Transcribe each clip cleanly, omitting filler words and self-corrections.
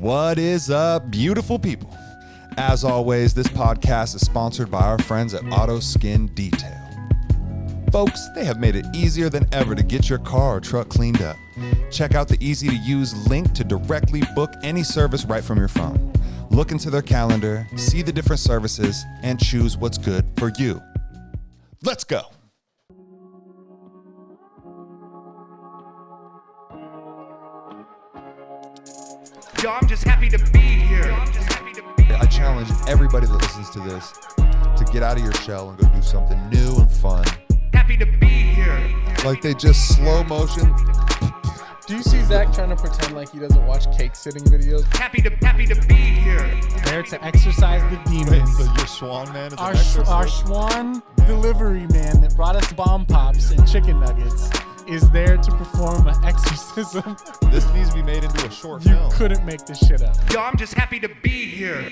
What is up, beautiful people? As always, this podcast is sponsored by our friends at Auto Skin Detail. Folks, they have made it easier than ever to get your car or truck cleaned up. Check out the easy-to-use link to directly book any service right from your phone. Look into their calendar, see the different services, and choose what's good for you. Let's go. Yo, I'm just happy to be here. I challenge everybody that listens to this to get out of your shell and go do something new and fun. Happy to be here. Like they just slow motion. Do you see Zach trying to pretend like he doesn't watch cake sitting videos? Happy to be here. There to exorcise the demons. So your swan man is Our swan delivery man that brought us bomb pops and chicken nuggets is there to perform an exorcism. This needs to be made into a short You film. couldn't make this shit up. Yo, I'm just happy to be here.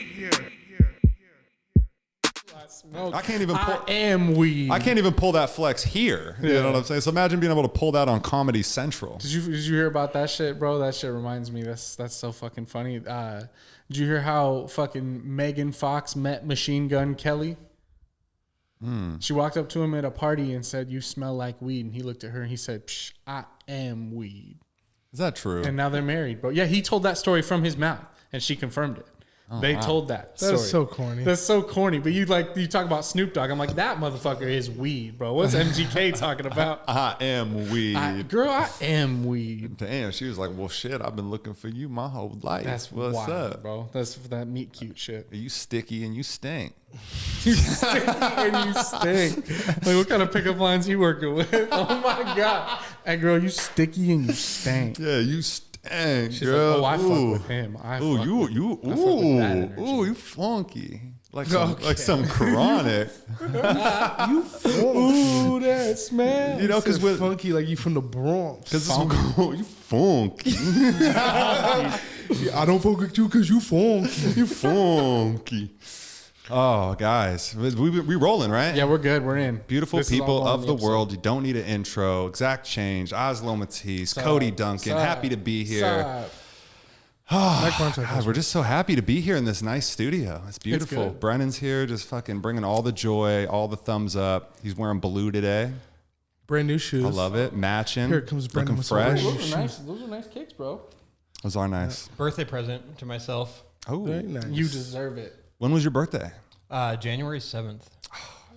I can't even pull. I am weed. I can't even pull that flex here. You know what I'm saying? So imagine being able to pull that on Comedy Central. Did you hear about that shit, bro? That shit reminds me. That's so fucking funny. Did you hear how fucking Megan Fox met Machine Gun Kelly? She walked up to him at a party and said, "You smell like weed." And he looked at her and he said, "Psh, I am weed." Is that true? And now they're married, bro. Yeah, he told that story from his mouth, and she confirmed it. They told that story. That is so corny. That's so corny. But you talk about Snoop Dogg. I'm like, that motherfucker is weed, bro. What's MGK talking about? I am weed. Girl, I am weed. Damn, she was like, well, shit, I've been looking for you my whole life. That's What's wild, up? bro. That's that meat cute shit. You sticky and you stink. You stink and you stink. Like, what kind of pickup lines you working with? Oh my god. Hey, girl, you sticky and you stink. Yeah, you stink, She's girl. like, oh, I fuck with him. You funky. Like some chronic. Ooh, that smell. You know, because with funky like you from the Bronx. because you funky. I don't fuck with you because you funky. You funky. Oh, guys, we rolling, right? Yeah, we're good. We're in. Beautiful This is people all of on the episode. world. You don't need an intro. Exact change. Oslo Matisse, Sup? Cody Duncan. Sup? Happy to be here. Sup? God, we're just so happy to be here in this nice studio. It's beautiful. good. Brennan's here, just fucking bringing all the joy, all the thumbs up. He's wearing blue today. Brand new shoes. I love it. Matching. Here comes Brendan Looking with some fresh. brand new Those are nice. Those are nice kicks, bro. Those are nice. Birthday present to myself. Oh, Very nice. You deserve it. when was your birthday? January 7th.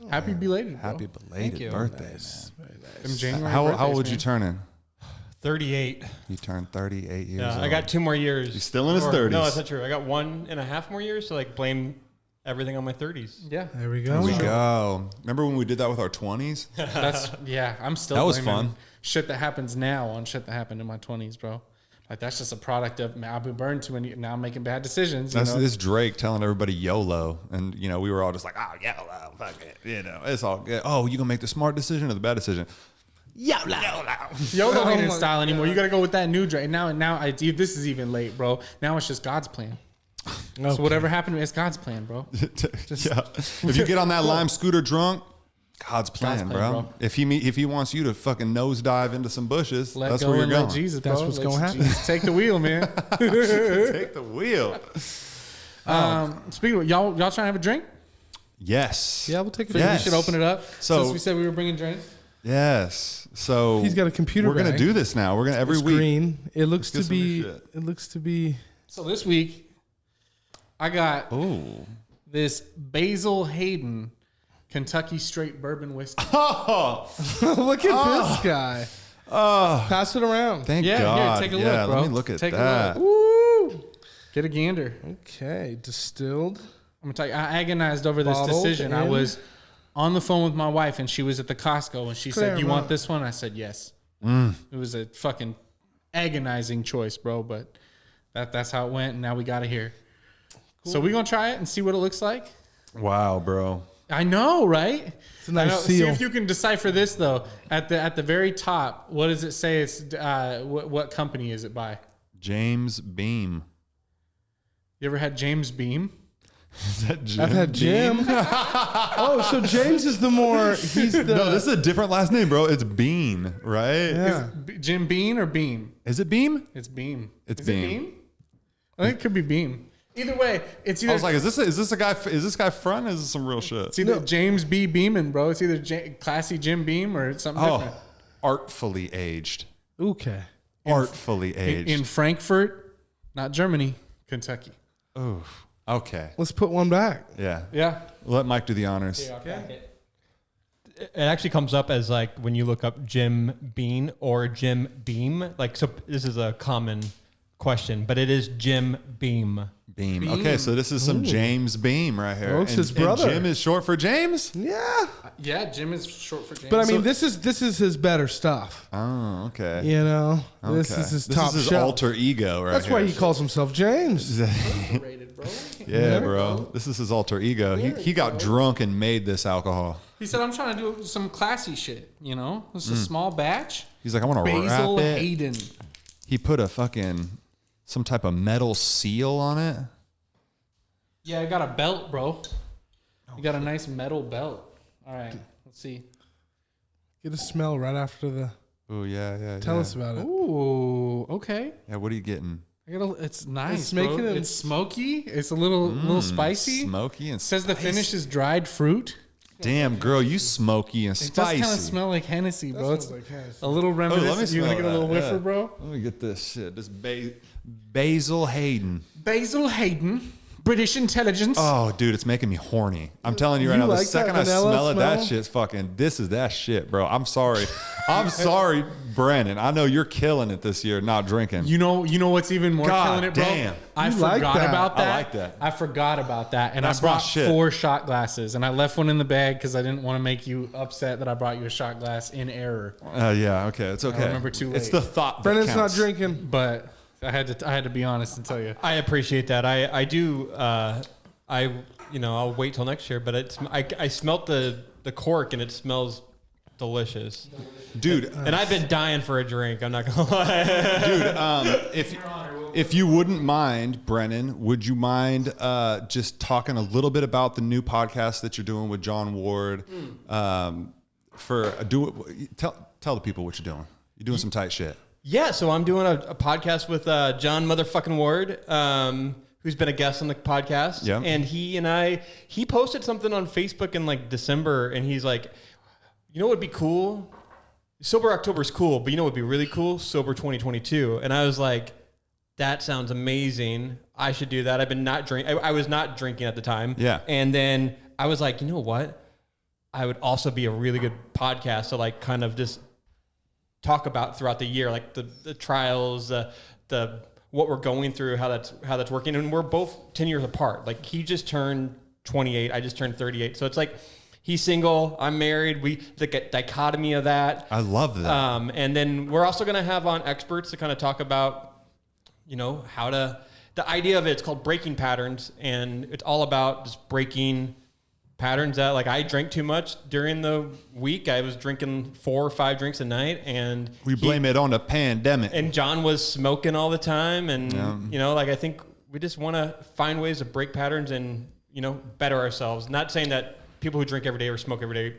Happy belated, bro. Happy belated you. birthday, Them January man. How birthdays, old you man. turning? 38. You turned 38 years Yeah, old. I got 2 more years. He's still in his 30s. No, that's not true. I got 1.5 more years to like blame everything on my 30s. Yeah, There we There go. we go. Remember when we did that with our 20s? I'm still. That was blaming fun. Shit that happens now on shit that happened in my 20s, bro. Like that's just a product of I've been burned too many. Now I'm making bad decisions. That's you know? this Drake telling everybody YOLO, and we were all just like, oh YOLO, fuck it, it's all good. Oh, you gonna make the smart decision or the bad decision? YOLO. YOLO ain't in my style anymore. You got to go with that new Drake. Now, this is even late, bro. Now it's just God's plan. So whatever happened, it's God's plan, bro. Yeah. If you get on that lime scooter drunk, God's plan, bro. If he wants you to fucking nosedive into some bushes, Let that's go where you're and going. let Jesus, bro. That's what's Let gonna happen. Jesus take the wheel, man. Take the wheel. Speaking of y'all trying to have a drink? Yes. Yeah, we'll take it. Yes. We should open it up. So- Since we said we were bringing drinks. Yes. So He's got a computer We're gonna bag. do this now. We're gonna every It's week. green. It looks Let's to get some be. new shit. It looks to be. So this week, I got Oh. this Basil Hayden Kentucky Straight Bourbon Whiskey. Oh. Look at this guy. Oh. Pass it around. Thank Yeah, God. here, take a yeah, look, bro. let me look at Take a that. look. Woo. Get a gander. Okay, distilled. I'm gonna tell you, I agonized over this Bottled decision. I in- was on the phone with my wife, and she was at the Costco, and she said, "You want this one?" I said, "Yes." It was a fucking agonizing choice, bro, but that's how it went, and now we got it here. Cool. So we're gonna try it and see what it looks like. Wow, bro. I know, right? It's a nice See seal. if you can decipher this though. At the very top, what does it say? It's what company is it by? James Beam. You ever had James Beam? Is that Jim I've had Jim. Oh, so James is the more. He's the. No, this is a different last name, bro. It's Bean, right? Yeah. Jim Bean or Beam? Is it Beam? It's Beam. It's Is Beam. It Beam? I think it could be Beam. Either way, it's either. I was like, is this a guy? Is this guy front? Or is this some real shit? It's either James B. Beeman, bro. It's either classy Jim Beam or it's something different. Artfully aged. Okay. Artfully aged. In Frankfurt, not Germany, Kentucky. Oh, okay. Let's put one back. Yeah. Yeah. Let Mike do the honors. It actually comes up as like when you look up Jim Bean or Jim Beam. Like, so this is a common question, but it is Jim Beam. Beam. Okay, so this is some James Beam right here. Oh, it's his brother. And Jim is short for James? Yeah. Yeah, Jim is short for James. But I mean, this is his better stuff. Oh, okay. You know, Okay. this is his top This is his shelf. alter ego right That's here. why he calls himself James. Rated, bro. Yeah, bro. This is his alter ego. He got drunk and made this alcohol. He said, "I'm trying to do some classy shit. You know, this is a small batch." He's like, I want to Basil wrap it. Hayden. He put a fucking some type of metal seal on it. Yeah, I got a belt, bro. You got a nice metal belt. All right, let's see. Get a smell right after the. Oh yeah. Tell us about it. Ooh, okay. Yeah, what are you getting? It's nice. It's making bro. it- It's smoky. It's a little spicy. Smoky and It says the spicy. finish is dried fruit. Damn, girl, you smoky and It does spicy. kind of smell like Hennessy, bro. It's smells like Hennessy. a little reminiscent. You want to get a little whiffer, bro? Let me get this shit. This Basil Hayden. Basil Hayden, British intelligence. Oh, dude, it's making me horny. I'm telling you right You now, the like that second I vanilla smell it, that smell? shit's fucking, this is that shit, bro. I'm sorry. I'm sorry, Brandon. I know you're killing it this year, not drinking. You know what's even more God killing it, bro? damn. I You forgot like that. about that. I like that. I forgot about that, and That's I brought my shit. 4 shot glasses, and I left one in the bag because I didn't want to make you upset that I brought you a shot glass in error. Yeah, okay, it's okay. remember too It's late. the thought that Brennan's not counts. drinking. But I had to be honest and tell you. I appreciate that. I do. I'll wait till next year. But I smelt the cork and it smells delicious, Dude, and I've been dying for a drink. I'm not gonna lie. if you wouldn't mind, Brennan, would you mind just talking a little bit about the new podcast that you're doing with John Ward? Tell the people what you're doing. You're doing some tight shit. Yeah, so I'm doing a podcast with John motherfucking Ward, who's been a guest on the podcast. Yeah. And he posted something on Facebook in like December, and he's like, you know what would be cool? Sober October's cool, but you know what would be really cool? Sober 2022. And I was like, that sounds amazing. I should do that. I've been not drinking. I was not drinking at the time. Yeah. And then I was like, you know what? I would also be a really good podcast to like kind of just talk about throughout the year, like the trials, the what we're going through, how that's working. And we're both 10 years apart. Like he just turned 28. I just turned 38. So it's like he's single, I'm married. The dichotomy of that. I love that. And then we're also going to have on experts to kind of talk about, the idea of it's called breaking patterns. And it's all about just breaking patterns that like I drank too much during the week. I was drinking 4 or 5 drinks a night, and We blame it on the pandemic. And John was smoking all the time, and I think we just want to find ways to break patterns and better ourselves. Not saying that people who drink every day or smoke every day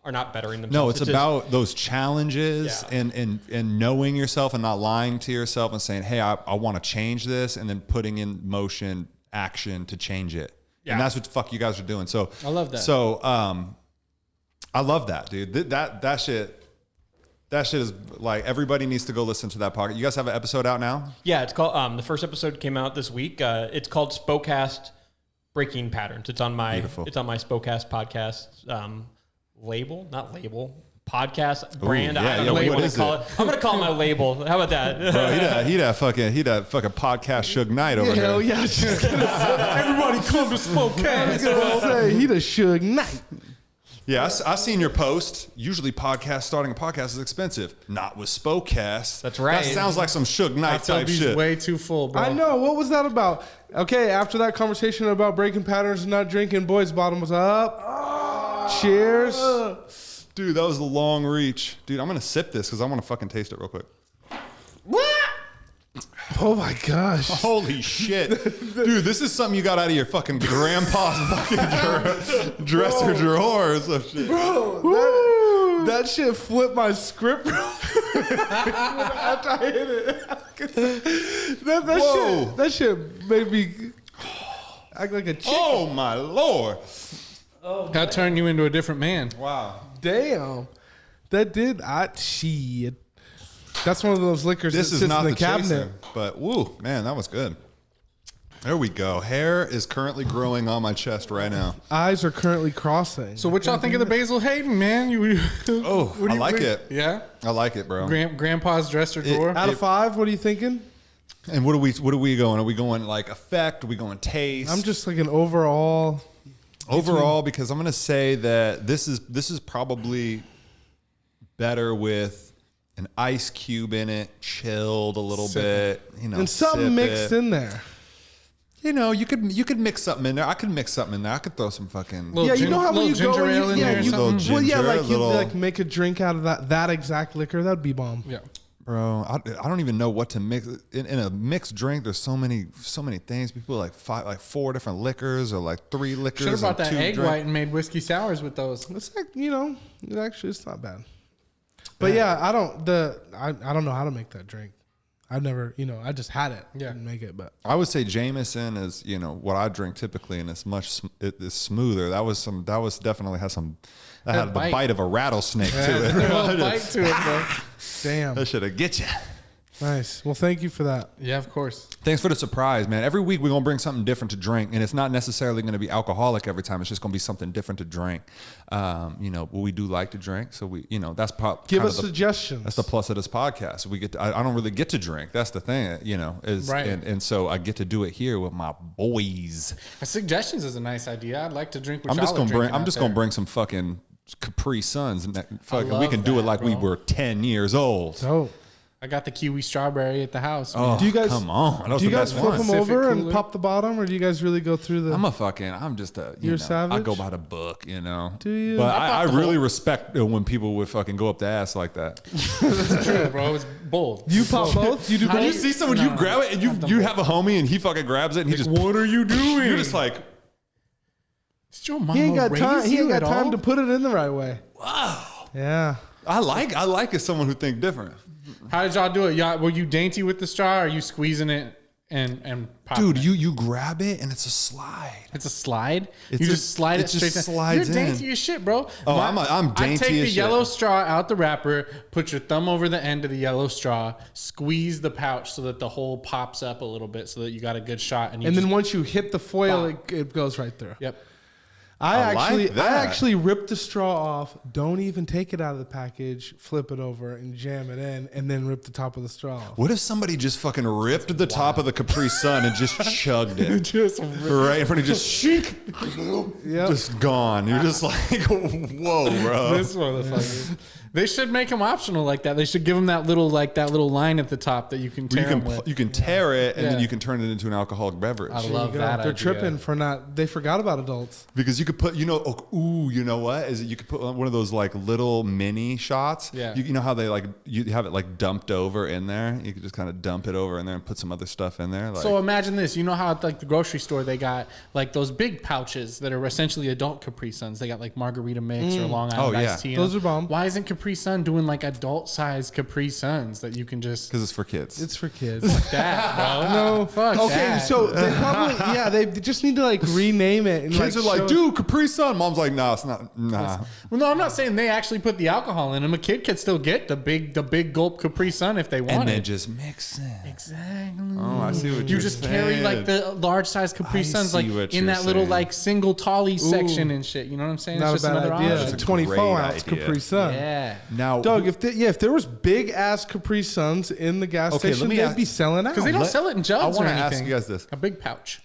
are not bettering themselves. No, it's about those challenges and knowing yourself and not lying to yourself and saying, hey, I want to change this, and then putting in motion action to change it. Yeah. And that's what the fuck you guys are doing. So I love that. So I love that, dude. That shit is like, everybody needs to go listen to that podcast. You guys have an episode out now? Yeah, it's called the first episode came out this week. It's called Squadcast Breaking Patterns. It's on my Squadcast podcast podcast brand. yeah, I don't yeah, know what you what want is to call it? it. I'm gonna call it my label. How about that? Bro, he that fucking podcast Suge Knight over Hell here. yeah. I was just gonna say, Everybody come to I was Squadcast. gonna say, he the Suge Knight. Yeah, I seen your post. Usually starting a podcast is expensive. Not with Spokecast. That's right. That sounds like some Suge I Knight felt type these shit. way too full, bro. I know. What was that about? Okay, after that conversation about breaking patterns and not drinking, boys' bottom was up. Cheers. Dude, that was a long reach. Dude, I'm going to sip this because I want to fucking taste it real quick. Oh my gosh. Holy shit. Dude, this is something you got out of your fucking grandpa's fucking dresser drawer or some shit. Bro, That shit flipped my script after I hit it. That shit made me act like a chick. Oh my Lord. That turned you into a different man. Wow. Damn. That did. Shit. That's one of those liquors This that is sits not in the the cabinet. chaser, but woo, man, that was good. There we go. Hair is currently growing on my chest right now. Eyes are currently crossing. So what y'all think of the Basil Hayden, man? Oh, what do I you like think? it. Yeah? I like it, bro. Grandpa's dresser drawer. Out of 5, what are you thinking? And what are we going? Are we going like effect? Are we going taste? I'm just like an overall. Because I'm gonna say that this is probably better with an ice cube in it, chilled a little bit, And something mixed in there. You could mix something in there. I could mix something in there. I could throw some fucking Little You know how when you go ginger ale and in there or you something? well, yeah, Ginger, like you little- like make a drink out of that exact liquor. That'd be bomb. Yeah. bro. I don't even know what to mix in a mixed drink. There's so many things. People like 4 different liquors or like 3 liquors. Should have brought and that 2 egg drink. white and made whiskey sours with those. It's like it's not bad. But yeah, I don't know how to make that drink. I've never, I just had it. Yeah. Didn't make it, but I would say Jameson is, what I drink typically, and it's it is smoother. That definitely had the bite of a rattlesnake to it. A little bite to it, bro. damn. That should have get you. Nice. Well, thank you for that. Yeah, of course. Thanks for the surprise, man. Every week we're gonna bring something different to drink, and it's not necessarily gonna be alcoholic every time. It's just gonna be something different to drink. We do like to drink, so that's Give us suggestions. That's the plus of this podcast. We get. I don't really get to drink. That's the thing, is Right. and so I get to do it here with my boys. Suggestions is a nice idea. I'd like to drink. I'm just gonna bring some fucking Capri Suns, and we love can do it that, like we bro. were 10 years old. Oh, I got the kiwi strawberry at the house. Oh, do you guys come on? Those Do you are the guys best flip ones. them over Pacific and cooler? pop the bottom, or do you guys really go through the? I'm just a, You're I savage? go by the book, Do you? But I really respect when people would fucking go up the ass like that. It's true, bro. It's bold. You pop both? You do How both? do You see someone, you grab it, and you have a homie, and he fucking grabs it, and he just, what are you doing? You're just like, Did your mama He ain't got raise time. He you ain't got at time all? to put it in the right way. wow. Yeah. I like as someone who think different. How did y'all do it? Y'all, were you dainty with the straw, or are you squeezing it and popping Dude, it? you grab it, and it's a slide. It's a slide. It's You a- just slide it it just straight down. slides You're dainty in. as shit, bro. Oh, I'm dainty I take as the shit. yellow straw out the wrapper, put your thumb over the end of the yellow straw, squeeze the pouch so that the hole pops up a little bit, so that you got a good shot. And And just, then once you hit the foil, Pop. it goes right through. yep. I like that. I actually rip the straw off. Don't even take it out of the package. Flip it over and jam it in, and then rip the top of the straw off. What if somebody just fucking ripped the top of the Capri Sun and just chugged it? Just Right in front of you, just shink, Yep. just gone. You're just like, whoa, bro. This motherfucker. They should make them optional like that. They should give them that little line at the top that you can tear them with. You can tear it, and then Yeah. you can turn it into an alcoholic beverage. I love There you go. that They're idea. tripping for not. They forgot about adults. Because you could put, you know what? Is it you could put one of those like little mini shots. Yeah. You know how they like you have it like dumped over in there. You could just kind of dump it over in there and put some other stuff in there. Like, So imagine this. You know how at like the grocery store they got like those big pouches that are essentially adult Capri Suns. They got like margarita mix or Long Island Oh, yeah. iced tea. in Those them. are bomb. Why isn't Capri Sun doing like adult size Capri Suns that you can just because it's for kids. It's for kids. that, bro? No, Fuck okay. that. So they probably, they just need to like rename it. And Kids are like, show- dude, Capri Sun. Mom's like, no, it's not. Nah. Well, no, I'm not saying they actually put the alcohol in them. A kid could still get the big gulp Capri Sun if they want And it. then just mix it. Exactly. Oh, I see what You you're just saying. carry like the large size Capri I Suns see like what in you're that little saying. like single tolly section and shit. You know what I'm saying? Not it's a just bad another idea. option. That's a 24 great ounce idea. Capri Sun. Yeah. Now, Dog, if there was big ass Capri Suns in the gas Okay, let station, me they'd ask- be selling out. Because they don't sell it in jugs I or want to anything. ask you guys this: A big pouch.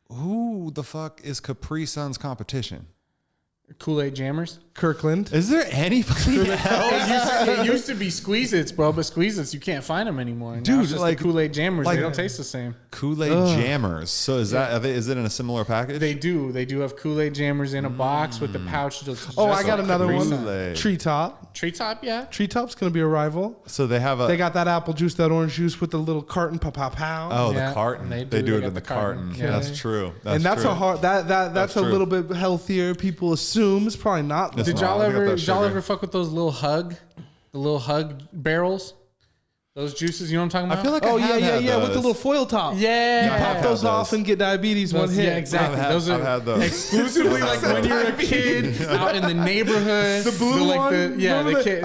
who the fuck is Capri Sun's competition? Kool-Aid Jammers. Kirkland. Is there anybody else? It used to be Squeeze-Its, bro, but Squeeze-Its, you can't find them anymore. Now Dude, it's just like- the Kool-Aid Jammers. like- They don't taste the same. Kool-Aid Jammers. So is is it in a similar package? They do. They do have Kool-Aid Jammers in a box with the pouch. Oh, I got another one. Kool-Aid. Treetop. Treetop, yeah. Treetop's gonna be a rival. So they have a. They got that apple juice, that orange juice with the little carton, pow. Oh, Yeah, the carton. they They do. do They it got in the the carton. carton. Yeah. That's true. And that's true. a hard. That's a true. little bit healthier. People assume it's probably not. It's Did not. y'all I got ever? that Did y'all sugar. ever fuck with those the little hug barrels? Those juices, you know what I'm talking about? I feel like Oh I have had yeah, with the those. little foil top. yeah. You I have pop had those those. off and get diabetes one hit. Yeah, exactly. I've had those. Exclusively like when you're a kid out in the neighborhood. The blue like one. the kid.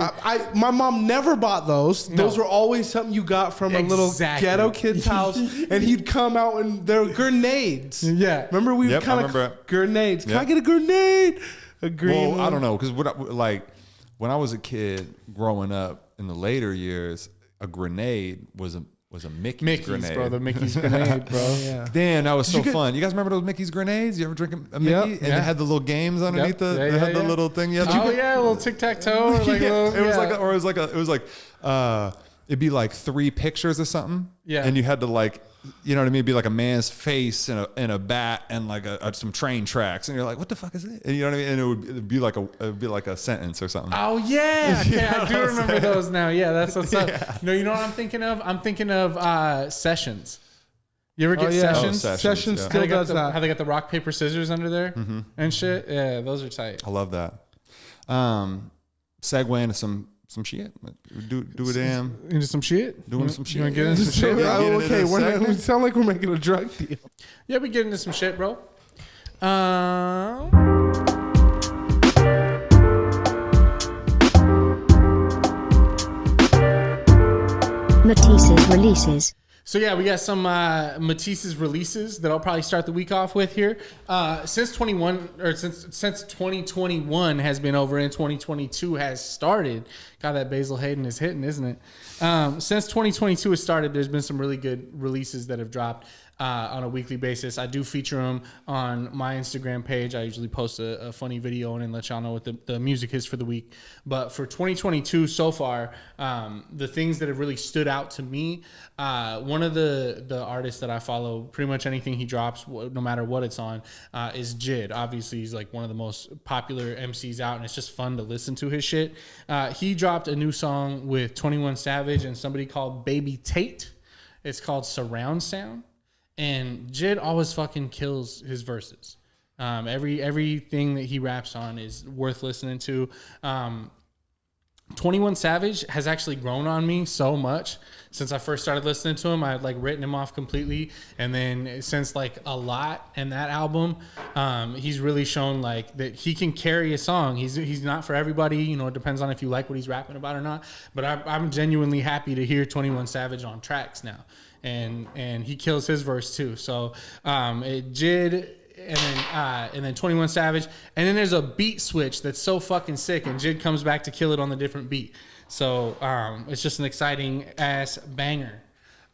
My mom never bought those. No. Those were always something you got from a little Exactly. ghetto kid's house, and he'd come out and they're grenades. Yeah. Remember we Yep, I kind remember of it. grenades. Can Yep. I get a grenade? A green. Well, I one? don't know, because when I was a kid growing up in the later years, a grenade was a Mickey's grenade. bro. The Mickey's grenade, bro. Yeah. Damn, that was so you get- fun. You guys remember those Mickey's grenades? You ever drink a Mickey? Yep. And Yeah. they had the little games underneath Yep. they had the little thing. You had to Oh yeah, a little tic tac toe. Like little, it was like it'd be like 3 pictures or something. Yeah. And you had to like, you know what I mean? It'd be like a man's face and a bat and like some train tracks, and you're like, what the fuck is it? And you know what I mean? And it'd be like a sentence or something. Oh yeah, okay, I do remember those now. Yeah, that's what's up. No, you know what I'm thinking of? I'm thinking of Sessions. You ever get Sessions? Sessions, Sessions yeah. How still they got does that. how they got the rock paper scissors under there and shit. Yeah, those are tight. I love that. Segue into some shit. Do a damn. Into some shit. Doing some shit. You want to get into some shit? Yeah. Oh, Get into okay, this we segment? sound like we're making a drug deal. Yeah, we get into some shit, bro. Matisses Releases. So yeah, we got some Matisses releases that I'll probably start the week off with here. Since 2021 has been over and 2022 has started. God, that Basil Hayden is hitting, isn't it? Since 2022 has started, there's been some really good releases that have dropped on a weekly basis. I do feature them on my Instagram page. I usually post a funny video and then let y'all know what the music is for the week. But for 2022 so far, the things that have really stood out to me, one of the artists that I follow, pretty much anything he drops, no matter what it's on, is Jid. Obviously, he's like one of the most popular MCs out, and it's just fun to listen to his shit. He dropped a new song with 21 Savage and somebody called Baby Tate. It's called Surround Sound. And Jid always fucking kills his verses. Everything that he raps on is worth listening to. 21 Savage has actually grown on me so much since I first started listening to him. I had like written him off completely, and then since like A Lot and that album, he's really shown like that he can carry a song. He's not for everybody, you know. It depends on if you like what he's rapping about or not. But I'm genuinely happy to hear 21 Savage on tracks now. And he kills his verse too. So Jid and then 21 Savage, and then there's a beat switch that's so fucking sick, and Jid comes back to kill it on the different beat. So it's just an exciting ass banger.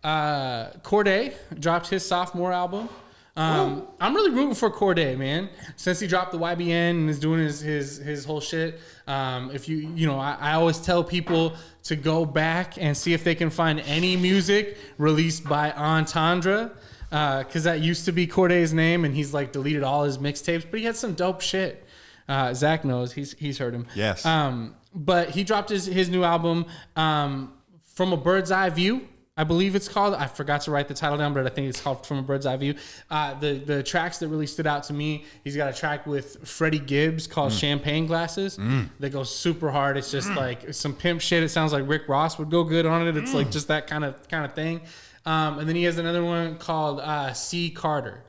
Corday dropped his sophomore album. I'm really rooting for Corday, man. Since he dropped the YBN and is doing his whole shit. If I always tell people to go back and see if they can find any music released by Entendre, because that used to be Corday's name, and he's like deleted all his mixtapes, but he had some dope shit. Zach knows, he's heard him. Yes. But he dropped his new album, From a Bird's Eye View, I believe it's called. I forgot to write the title down, but I think it's called From a Bird's Eye View. The tracks that really stood out to me, he's got a track with Freddie Gibbs called Champagne Glasses. That goes super hard. It's just like some pimp shit. It sounds like Rick Ross would go good on it. It's like just that kind of thing. And then he has another one called C. Carter.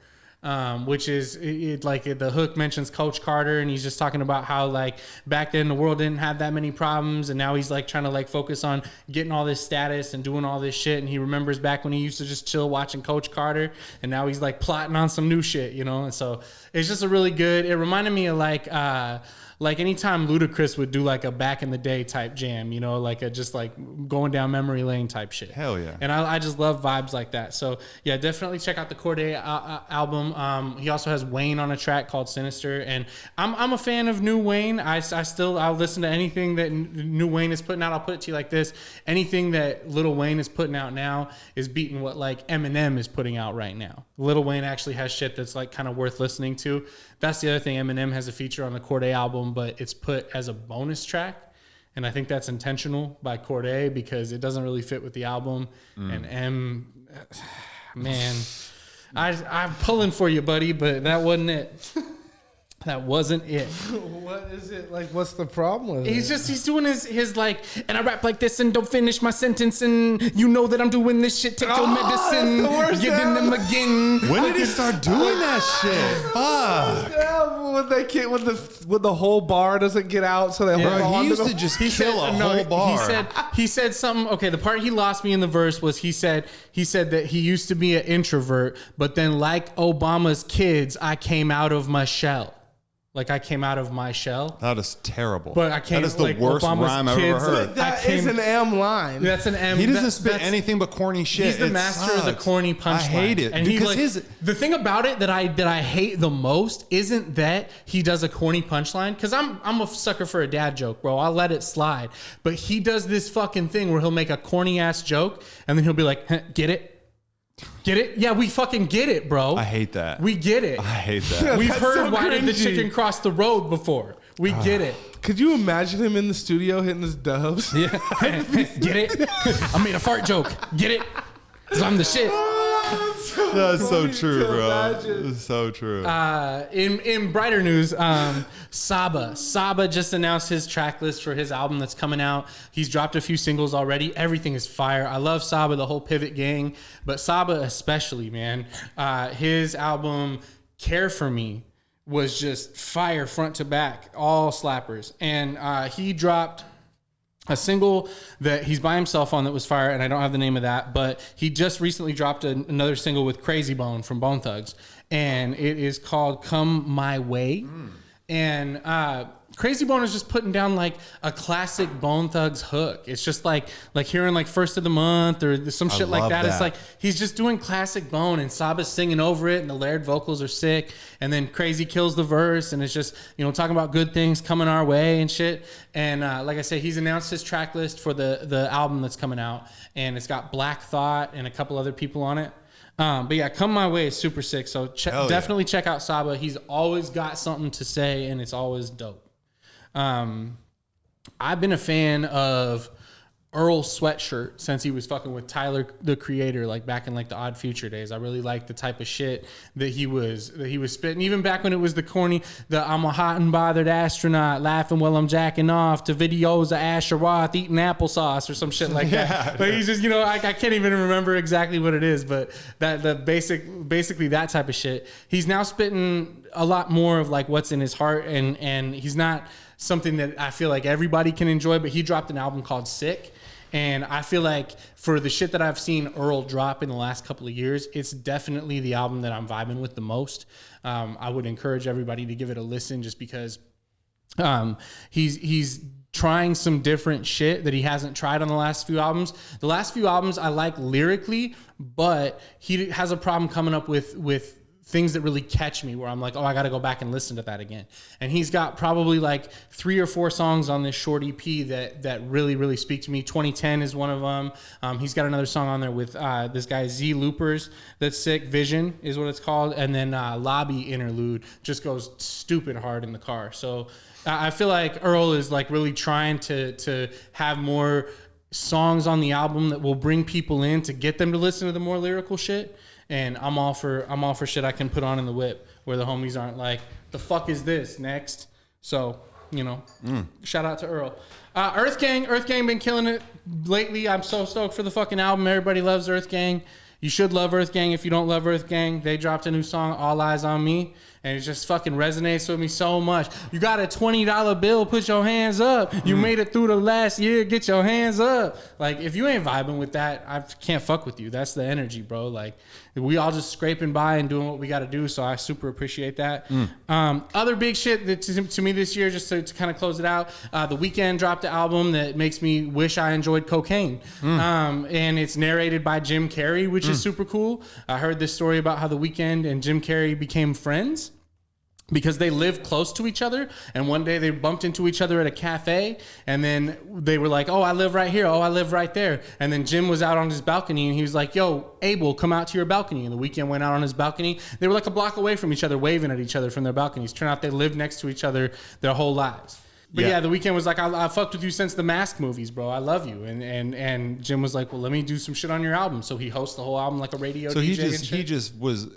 Which is like the hook mentions Coach Carter, and he's just talking about how like back then the world didn't have that many problems, and now he's like trying to like focus on getting all this status and doing all this shit, and he remembers back when he used to just chill watching Coach Carter, and now he's like plotting on some new shit, you know. And so it's just a really good. It reminded me of like anytime Ludacris would do like a back in the day type jam, you know, like a just like going down memory lane type shit. Hell yeah. And I just love vibes like that. So yeah, definitely check out the Corday album. He also has Wayne on a track called Sinister, and I'm a fan of new Wayne. I'll listen to anything that new Wayne is putting out. I'll put it to you like this: anything that Lil Wayne is putting out now is beating what like Eminem is putting out right now. Lil Wayne actually has shit that's like kind of worth listening to. That's the other thing. Eminem has a feature on the Corday album, but it's put as a bonus track. And I think that's intentional by Corday because it doesn't really fit with the album. And man, I'm pulling for you, buddy, but that wasn't it. That wasn't it. What is it like? What's the problem with it? He's doing his like, and I rap like this and don't finish my sentence, and you know that I'm doing this shit. Take your medicine, that's the worst giving them again. When did he start doing that shit? Fuck. Yeah, when they can't, when the whole bar doesn't get out, so they hold Bro, on he to used the- to just kill a whole bar. He said something. Okay, the part he lost me in the verse was he said that he used to be an introvert, but then like Obama's kids, I came out of my shell. Like I came out of my shell. That is terrible. But I can't. That is the like, worst Obama's rhyme I've ever kids, heard. That is an M line. That's an M. He doesn't that- spit that's- anything but corny shit. He's the It master of the sucks. corny punchline. I hate it. And he because like, the thing about it that I hate the most isn't that he does a corny punchline, because I'm a sucker for a dad joke, bro. I'll let it slide. But he does this fucking thing where he'll make a corny ass joke and then he'll be like, huh, get it? Get it? Yeah, we fucking get it, bro. I hate that. We get it. I hate that. We've That's heard so why did the cringy. chicken cross the road before. We get it. Could you imagine him in the studio hitting his dubs? Yeah. Get it? I made a fart joke. Get it? Because I'm the shit. That's so true, bro. imagine. It's so true. In brighter news, Saba just announced his track list for his album that's coming out. He's dropped a few singles already. Everything is fire. I love Saba, the whole Pivot Gang, but Saba especially, man. His album Care For Me was just fire front to back, all slappers. And he dropped a single that he's by himself on that was fire, and I don't have the name of that, but he just recently dropped another single with Crazy Bone from Bone Thugs, and it is called Come My Way. And Crazy Bone is just putting down like a classic Bone Thugs hook. It's just like hearing like First of the Month or some shit like love that. It's that. like he's just doing classic Bone, and Saba's singing over it, and the layered vocals are sick. And then Crazy kills the verse, and it's just, you know, talking about good things coming our way and shit. And like I said, he's announced his track list for the album that's coming out, and it's got Black Thought and a couple other people on it. But yeah, Come My Way is super sick. So definitely check out Saba. He's always got something to say, and it's always dope. I've been a fan of Earl Sweatshirt since he was fucking with Tyler, the Creator, like back in like the Odd Future days. I really liked the type of shit that he was spitting, even back when it was the corny, I'm a hot and bothered astronaut laughing while I'm jacking off to videos of Asher Roth eating applesauce or some shit like that. But he's just, you know, I can't even remember exactly what it is, but basically that type of shit. He's now spitting a lot more of like what's in his heart, and he's not something that I feel like everybody can enjoy, but he dropped an album called Sick. And I feel like for the shit that I've seen Earl drop in the last couple of years, it's definitely the album that I'm vibing with the most. I would encourage everybody to give it a listen, just because he's trying some different shit that he hasn't tried on the last few albums. The last few albums I like lyrically, but he has a problem coming up with things that really catch me, where I'm like, oh, I got to go back and listen to that again. And he's got probably like 3 or 4 songs on this short EP that really, really speak to me. 2010 is one of them. He's got another song on there with this guy Z Loopers that's sick. Vision is what it's called. And then Lobby Interlude just goes stupid hard in the car. So I feel like Earl is like really trying to have more songs on the album that will bring people in to get them to listen to the more lyrical shit. And I'm all for shit I can put on in the whip where the homies aren't like, the fuck is this next? So, you know, shout out to Earl. Earth Gang been killing it lately. I'm so stoked for the fucking album. Everybody loves Earth Gang. You should love Earth Gang. If you don't love Earth Gang, they dropped a new song, All Eyes on Me, and it just fucking resonates with me so much. You got a $20 bill, put your hands up. You made it through the last year, get your hands up. Like, if you ain't vibing with that, I can't fuck with you. That's the energy, bro. Like, we all just scraping by and doing what we got to do, so I super appreciate that. Other big shit that to me this year, just to kind of close it out, The Weeknd dropped an album that makes me wish I enjoyed cocaine. And it's narrated by Jim Carrey, which is super cool. I heard this story about how The Weeknd and Jim Carrey became friends because they lived close to each other, and one day they bumped into each other at a cafe, and then they were like, oh, I live right here, oh, I live right there. And then Jim was out on his balcony, and he was like, yo, Abel, come out to your balcony. And The Weeknd went out on his balcony. They were like a block away from each other, waving at each other from their balconies. Turned out they lived next to each other their whole lives. But yeah, The Weeknd was like, I fucked with you since the Mask movies, bro. I love you. And Jim was like, well, let me do some shit on your album. So he hosts the whole album like a radio DJ. So he just was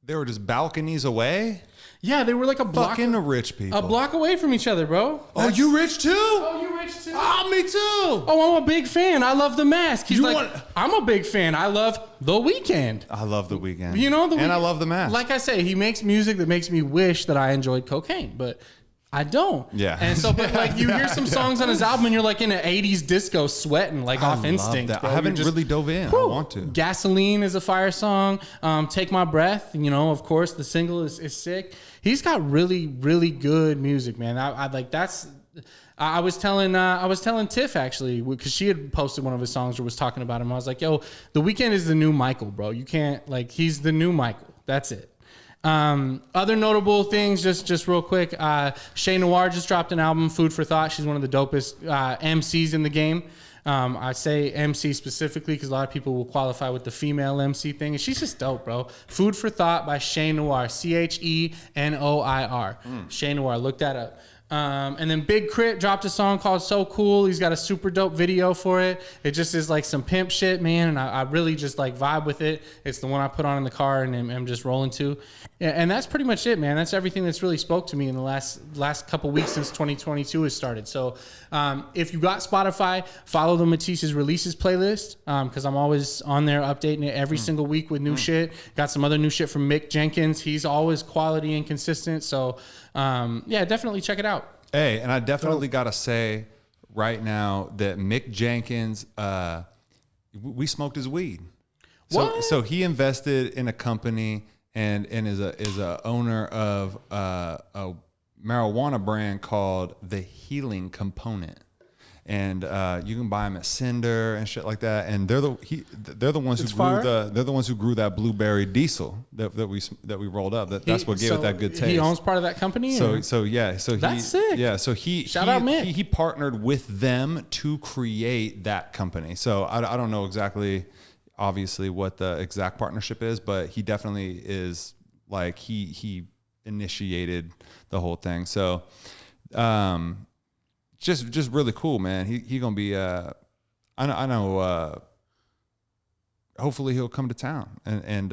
They were just balconies away. Yeah, they were like a block. Fucking rich people. A block away from each other, bro. Oh, you rich too? Oh, you rich too? Oh, me too. Oh, I'm a big fan. I love The Mask. He's You like, want- I'm a big fan. I love The Weeknd. I love The Weeknd. You know, and I love The Mask. Like I say, he makes music that makes me wish that I enjoyed cocaine, but I don't. Yeah. And so, but like you hear some songs on his album and you're like in an 80s disco sweating, like off instinct. That. Bro. I haven't You're just- really dove in. Whew. I want to. Gasoline is a fire song. Take My Breath, you know, of course, the single is sick. He's got really, really good music, man. I like that's. I was telling Tiff actually because she had posted one of his songs or was talking about him. I was like, yo, The Weeknd is the new Michael, bro. You can't like, he's the new Michael. That's it. Other notable things, just real quick. Shay Noir just dropped an album, Food for Thought. She's one of the dopest MCs in the game. I say MC specifically because a lot of people will qualify with the female MC thing. And she's just dope, bro. Food for Thought by Shay Noir. CHENOIR. Shay Noir. Look that up. And then Big Crit dropped a song called So Cool. He's got a super dope video for it. It just is like some pimp shit, man. And I really just like vibe with it. It's the one I put on in the car and I'm just rolling to. And that's pretty much it, man. That's everything that's really spoke to me in the last couple weeks since 2022 has started. So if you got Spotify, follow the Matisses Releases playlist because I'm always on there updating it every single week with new shit. Got some other new shit from Mick Jenkins. He's always quality and consistent. So yeah, definitely check it out. Hey, and I definitely got to say right now that Mick Jenkins, we smoked his weed. So he invested in a company and is a owner of a marijuana brand called The Healing Component. And you can buy them at Cinder and shit like that. And they're the ones who grew that blueberry diesel that we rolled up. That's what gave it that good taste. He owns part of that company. That's sick. Yeah, so Shout out Mick. He partnered with them to create that company. So I don't know exactly, obviously, what the exact partnership is, but he definitely is like he initiated the whole thing. So. Just really cool, man. He gonna be I know hopefully he'll come to town and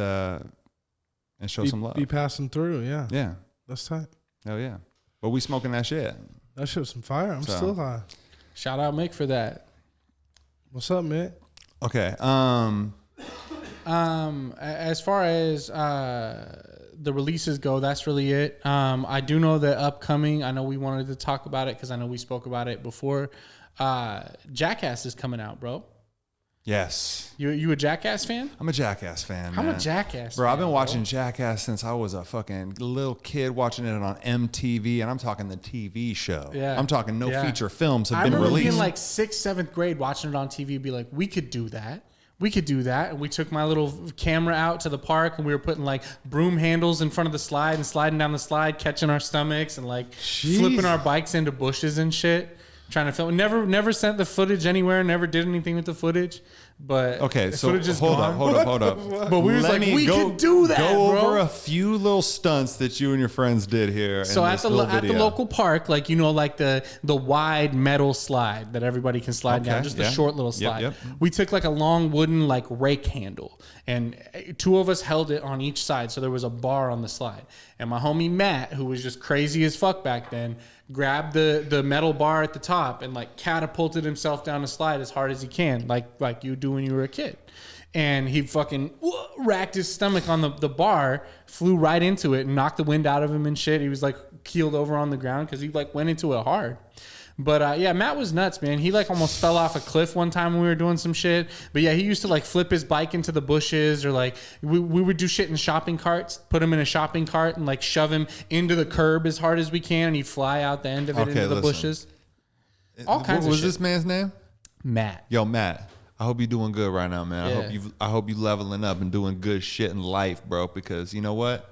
show some love. Be passing through, yeah. Yeah. That's tight. Hell yeah. But we smoking that shit. That shit was some fire. I'm still high. Shout out Mick for that. What's up, Mick? Okay. As far as the releases go, that's really it. I do know that upcoming, I know we wanted to talk about it because I know we spoke about it before. Jackass is coming out, bro. Yes. You a Jackass fan? I'm a Jackass fan, I'm man. a Jackass Bro, fan, I've been watching Jackass since I was a fucking little kid watching it on MTV, and I'm talking the TV show. Yeah. I'm talking no Yeah. feature films have I been remember released. being like 6th, 7th grade watching it on TV, be like, we could do that. We could do that. And we took my little camera out to the park and we were putting like broom handles in front of the slide and sliding down the slide, catching our stomachs and like flipping our bikes into bushes and shit. Trying to film. Never sent the footage anywhere. Never did anything with the footage. But Okay, the so footage is hold gone. up. But we was like, we could do that, Go bro. over a few little stunts that you and your friends did here. So in at this the little at the video. local park, like like the wide metal slide that everybody can slide Okay, down, just yeah. the short little Yep, slide. yep. We took like a long wooden like rake handle, and 2 of us held it on each side, so there was a bar on the slide. And my homie Matt, who was just crazy as fuck back then, grabbed the metal bar at the top and like catapulted himself down the slide as hard as he can, like you do when you were a kid. And he fucking racked his stomach on the bar, flew right into it and knocked the wind out of him and shit. He was like keeled over on the ground because he like went into it hard. But yeah, Matt was nuts, man. He like almost fell off a cliff one time when we were doing some shit. But yeah, he used to like flip his bike into the bushes, or like we would do shit in shopping carts, put him in a shopping cart and like shove him into the curb as hard as we can, and he'd fly out the end of it into the bushes. All kinds What was of shit. this man's name? Matt. Yo, Matt. I hope you're doing good right now, man. Yeah. I hope you leveling up and doing good shit in life, bro. Because you know what?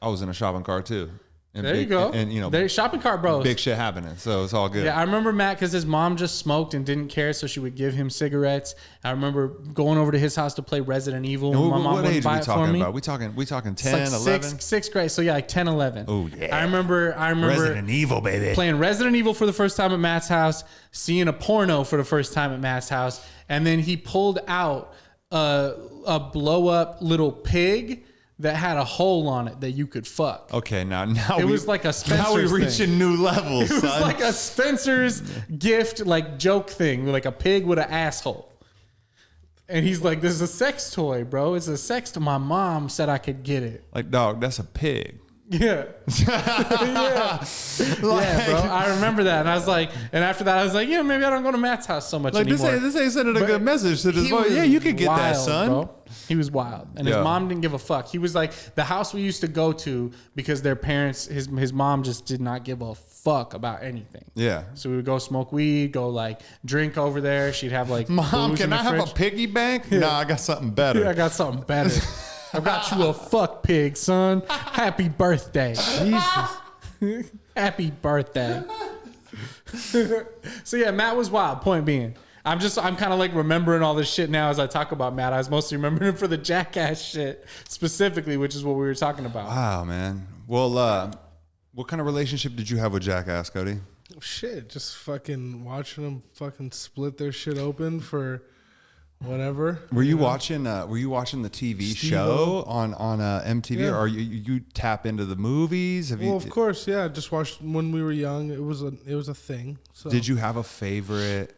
I was in a shopping cart too. And There you go. And you know, there's shopping cart bros. big shit happening. So it's all good. Yeah, I remember Matt because his mom just smoked and didn't care, so she would give him cigarettes. I remember going over to his house to play Resident Evil. And My mom what wouldn't age are buy we it for talking me. about? We talking It's 10, like 11? sixth grade. So yeah, like 10, 11. Oh yeah. I remember Resident Evil, baby. playing Resident Evil for the first time at Matt's house, seeing a porno for the first time at Matt's house, and then he pulled out a blow up little pig that had a hole on it that you could fuck. Okay, now It was like a Spencer's Now we thing. reaching new levels, It was son. like a Spencer's gift, like joke thing, like a pig with an asshole. And he's like, "This is a sex toy, bro. It's a sex toy. My mom said I could get it." Like, dog, that's a pig. Yeah. Yeah, bro. I remember that. And I was like, and after that, I was like, yeah, maybe I don't go to Matt's house so much Like anymore. this ain't sending a But good message to this he boy. was Yeah, you could get that, wild, son. bro. He was wild. And his Yeah. mom didn't give a fuck. He was like, the house we used to go to because their parents, his mom just did not give a fuck about anything. Yeah. So we would go smoke weed, go like drink over there. She'd have like, Mom, booze can in the I have fridge. a piggy bank? Nah, I got something better. I got something better. I got you a fuck pig, son. Happy birthday. Jesus. Happy birthday. So yeah, Matt was wild. Point being, I'm kind of like remembering all this shit now as I talk about Matt. I was mostly remembering for the Jackass shit specifically, which is what we were talking about. Wow, man. Well, what kind of relationship did you have with Jackass, Cody? Shit, just fucking watching them fucking split their shit open for whatever. Were you watching? Were you watching the TV show on MTV, Yeah. or you tap into the movies? Have Well, you? of course, yeah. Just watched when we were young. It was a thing. So Did you have a favorite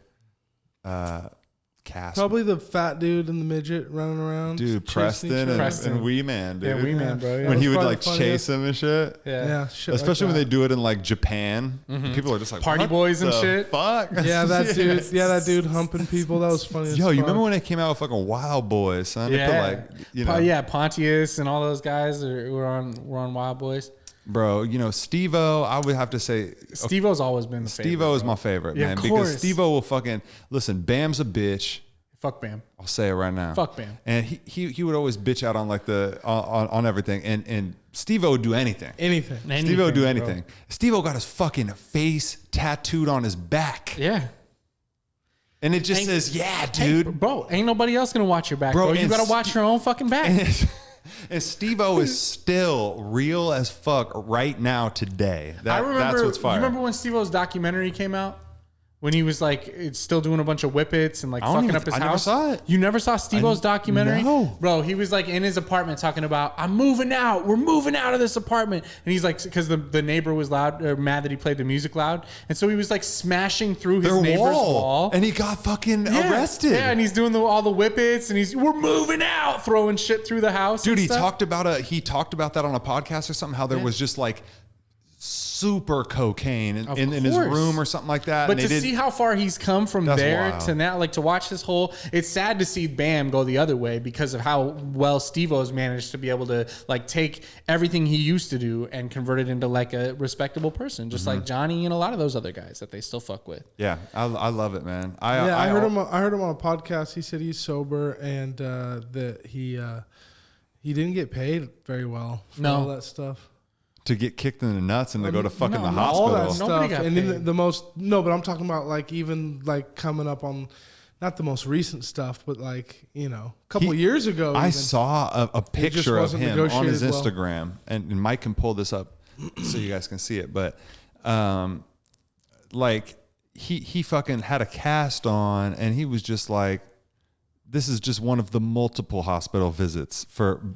cast? probably the fat dude and the midget running around, Dude, chasing Preston each other. and, Preston. and Wee Man, dude. Yeah, Wee Man, bro. Yeah. When he That was would probably like the funniest. chase him and shit. Yeah, shit Especially like when they that. do it in like Japan. People are just like Party "What boys and the shit?" Fuck. Yeah, that dude humping people. That was funny. as Yo, you fuck. remember when they came out with fucking Wild Boys, son? They put Yeah. like, you know, Yeah, Pontius and all those guys were on Wild Boys. bro, you know, Steve-O, I would have to say Steve-O's always been the favorite. Steve-O is bro. my favorite, Yeah, man. of Because course. Steve-O will fucking listen, Bam's a bitch. Fuck Bam. I'll say it right now. Fuck Bam. And he would always bitch out on like the on everything. And Steve-O would do anything. anything? Steve-O would do bro. anything. Steve-O got his fucking face tattooed on his back. Yeah. And it just Ain't- says, yeah, Hey, dude. bro, ain't nobody else gonna watch your back, bro. You and gotta watch your own fucking back. And Steve-O is still real as fuck right now today. I remember. That's what's fire. You remember when Steve-O's documentary came out? When he was like, it's still doing a bunch of whippets and like I don't fucking even- up his I house. never saw it. You never saw Steve-O's documentary? no. Bro, he was like in his apartment talking about, I'm moving out. We're moving out of this apartment. And he's like, because the neighbor was loud or mad that he played the music loud. And so he was like smashing through his Their neighbor's wall. And he got fucking Yeah. arrested. Yeah, and he's doing all the whippets and we're moving out, throwing shit through the house. Dude, and he stuff. talked about that on a podcast or something, how there was just like super cocaine in his course. room or something like that. But and to see how far he's come from That's there wild. to now, like to watch his whole, it's sad to see Bam go the other way because of how well Steve-O's managed to be able to like take everything he used to do and convert it into like a respectable person, just like Johnny and a lot of those other guys that they still fuck with. yeah, I love it, man. I heard him. I heard him on a podcast. He said he's sober and that he didn't get paid very well for all that stuff. to get kicked in the nuts and to go to fucking the not All hospital. that Nobody stuff, got and paid. then the most but I'm talking about like even like coming up on, not the most recent stuff, but like a couple years ago. I even. saw a picture of wasn't him on his negotiated well. Instagram, and Mike can pull this up so you guys can see it. But like he fucking had a cast on, and he was just like, "This is just one of the multiple hospital visits for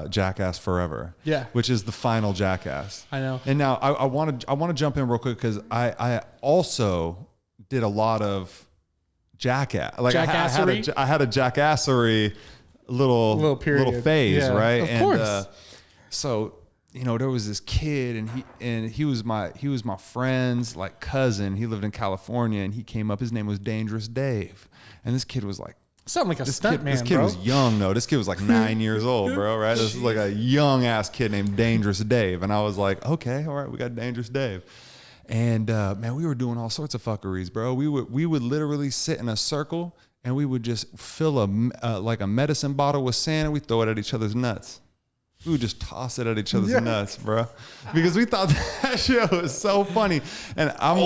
Jackass Forever." Yeah. which is the final Jackass. I know. And now I want to jump in real quick because I also did a lot of Jackass. Like Jackassery? I had a Jackassery little period. phase, Yeah, right? of And course. so there was this kid, and he was my friend's like cousin. He lived in California, and he came up. His name was Dangerous Dave, and this kid was like. Something like a stunt man, This kid bro. was young though. This kid was like 9 years old, bro. Right? This is like a young ass kid named Dangerous Dave, and I was like, okay, all right, we got Dangerous Dave, and man, we were doing all sorts of fuckeries, bro. We would literally sit in a circle, and we would just fill like a medicine bottle with sand, and we throw it at each other's nuts. We would just toss it at each other's nuts, bro, because we thought that shit was so funny. And I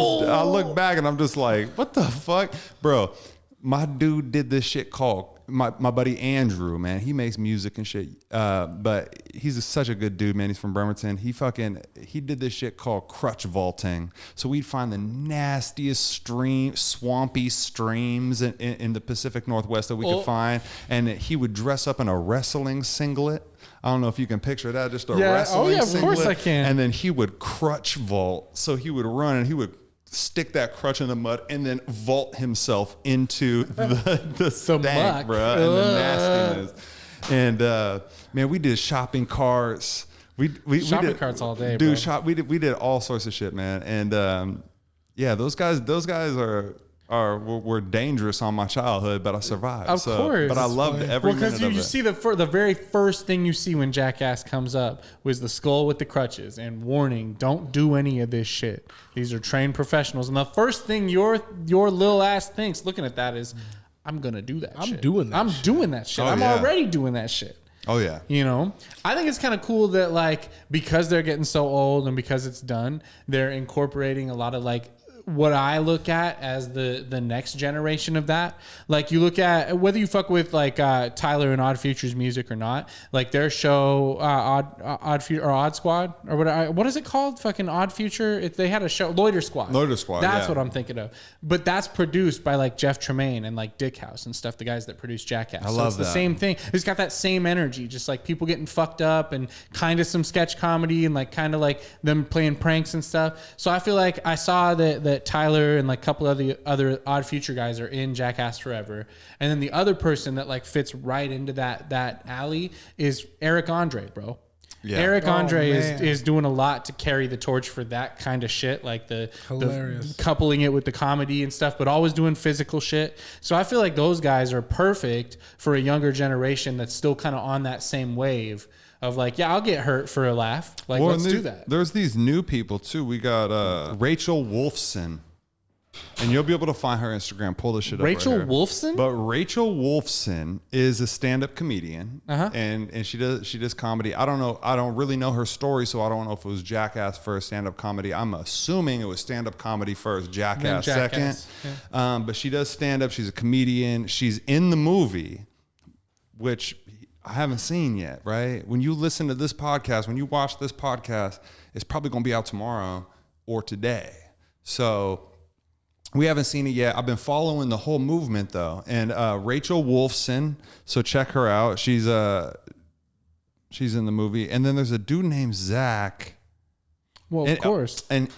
look back and I'm just like, what the fuck, bro? My dude did this shit called my buddy Andrew, man. He makes music and shit, but he's such a good dude, man. He's from Bremerton. He did this shit called crutch vaulting. So we'd find the nastiest swampy streams in the Pacific Northwest that we could find, and he would dress up in a wrestling singlet. I don't know if you can picture that. Just a Yeah. wrestling Oh, yeah, of singlet. course I can. And then he would crutch vault. So he would run and he would stick that crutch in the mud and then vault himself into the stank, muck. bro, and the nastiness. And man, we did shopping carts. We Shopping did, carts all day, dude. bro. We did all sorts of shit, man. And yeah, those guys were dangerous on my childhood, but I survived. Of course. But I loved every minute because of you it. see the very first thing you see when Jackass comes up was the skull with the crutches and warning, don't do any of this shit. These are trained professionals. And the first thing your little ass thinks looking at that is, I'm going to do that shit. doing that I'm shit. doing that shit. Oh, I'm yeah. already doing that shit. Oh yeah. You know, I think it's kind of cool that like, because they're getting so old and because it's done, they're incorporating a lot of like what I look at as the next generation of that. Like you look at whether you fuck with like Tyler and Odd Future's music or not, like their show Odd Squad or what is it called? Fucking Odd Future. They had a show, Loiter Squad. That's what I'm thinking of. But that's produced by like Jeff Tremaine and like Dick House and stuff. The guys that produce Jackass. I love it's the that. same thing. It's got that same energy, just like people getting fucked up and kind of some sketch comedy and like kind of like them playing pranks and stuff. So I feel like I saw that Tyler and like a couple of the other Odd Future guys are in Jackass Forever, and then the other person that like fits right into that alley is Eric Andre, bro. Yeah. Eric Andre man. is doing a lot to carry the torch for that kind of shit, like the Hilarious. coupling it with the comedy and stuff, but always doing physical shit. So I feel like those guys are perfect for a younger generation that's still kind of on that same wave of like, yeah, I'll get hurt for a laugh. Like, Well, let's and do that. There's these new people too. We got Rachel Wolfson, and you'll be able to find her Instagram. Pull this shit up. Rachel right here. Wolfson? But Rachel Wolfson is a stand-up comedian, Uh-huh. and she does comedy. I don't know. I don't really know her story, so I don't know if it was Jackass first, stand-up comedy. I'm assuming it was stand-up comedy first, Jackass, Jackass, second. But she does stand-up. She's a comedian. She's in the movie, which I haven't seen yet, right? When you listen to this podcast, when you watch this podcast, it's probably going to be out tomorrow or today. So we haven't seen it yet. I've been following the whole movement though. And Rachel Wolfson, so check her out. She's in the movie. And then there's a dude named Zach. Well, of course. And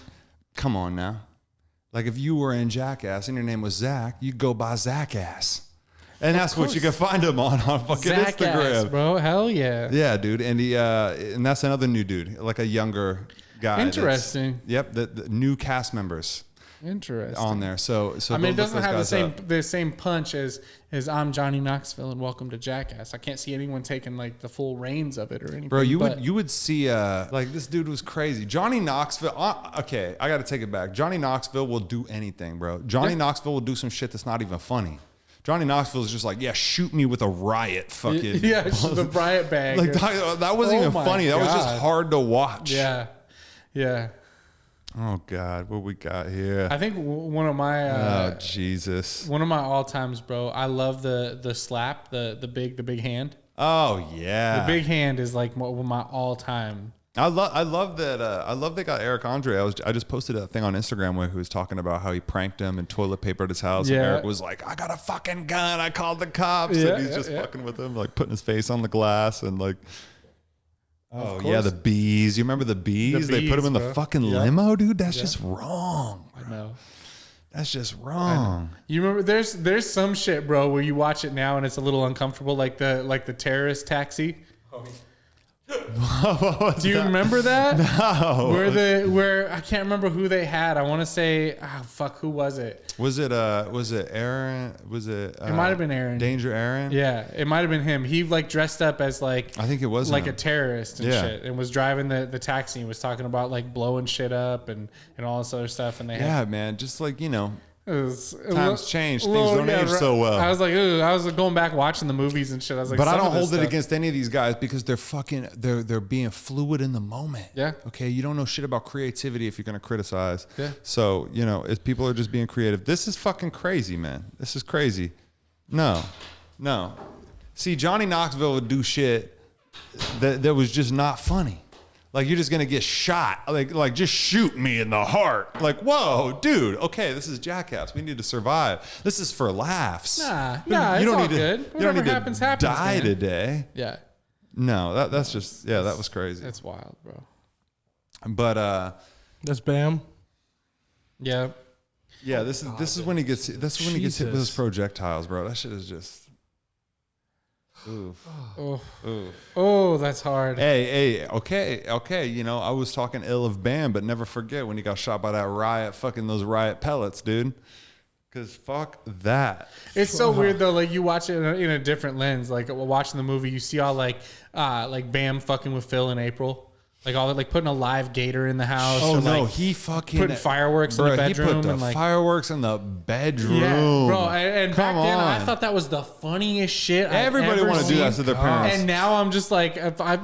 come on now. Like if you were in Jackass and your name was Zach, you'd go by Jackass. And that's what you can find him on fucking Jackass, Instagram. bro. Hell yeah. Yeah, dude. And and that's another new dude, like a younger guy. Interesting. Yep, the new cast members Interesting. on there. So I mean, it go look doesn't those have guys up. the same punch as I'm Johnny Knoxville and Welcome to Jackass. I can't see anyone taking like the full reins of it or anything. Bro, you but would see like this dude was crazy. Johnny Knoxville. Okay, I got to take it back. Johnny Knoxville will do anything, bro. Johnny Knoxville will do some shit that's not even funny. Johnny Knoxville is just like, yeah, shoot me with a riot, fucking yeah, it's just the riot bag. Like that wasn't Oh even my funny. That was just God. hard to watch. yeah. Oh God, what we got here? I think one of my Oh Jesus. one of my all times, bro. I love the slap, the big hand. Oh yeah. The big hand is like one of my all time. I love that. I love they got Eric Andre. I just posted a thing on Instagram where he was talking about how he pranked him and toilet papered his house. Yeah. And Eric was like, "I got a fucking gun. I called the cops." Yeah, and he's just fucking with him, like putting his face on the glass and like. Oh course. yeah, the bees. You remember the bees? They put bees, him in the bro. fucking limo, dude. That's just wrong. I know. That's just wrong. You remember there's some shit, bro, where you watch it now and it's a little uncomfortable, like the terrorist taxi. Do you remember that? No. Where I can't remember who they had. I want to say, who was it? Was it Aaron? Was it? It might have been Aaron. Danger Aaron. Yeah, it might have been him. He like dressed up as like I think it was like him. a terrorist and Yeah. shit, and was driving the taxi and was talking about like blowing shit up and all this other stuff. And they Yeah, had, man. Just like you know. times Times change. Things don't age so well. I was like, ooh, I was going back watching the movies and shit. I was like, But I some don't of this hold it stuff- against any of these guys because they're being fluid in the moment. Yeah. Okay. You don't know shit about creativity if you're gonna criticize. Yeah. So if people are just being creative, this is fucking crazy, man. This is crazy. No. See, Johnny Knoxville would do shit that was just not funny. Like you're just gonna get shot. Like just shoot me in the heart. Like whoa, dude. Okay, this is Jackass. We need to survive. This is for laughs. Nah, You it's don't all need to. good. You don't Whatever need happens, to happens, die man. today. Yeah. No, that's just that was crazy. That's wild, bro. But That's Bam. Yeah. yeah, this is when he gets hit with his projectiles, bro. That shit is just Oh, that's hard. Hey, okay. You know, I was talking ill of Bam, but never forget when he got shot by that those riot pellets, dude. Because fuck that. It's so weird though. Like you watch it in a different lens. Like watching the movie, you see all like Bam fucking with Phil in April. Like all that, like putting a live gator in the house. Oh or no, like he fucking putting fireworks in the bedroom. He put the and like fireworks in the bedroom. yeah, bro. And Come back then, on. I thought that was the funniest shit. Everybody want to do that to their parents. And now I'm just like, if I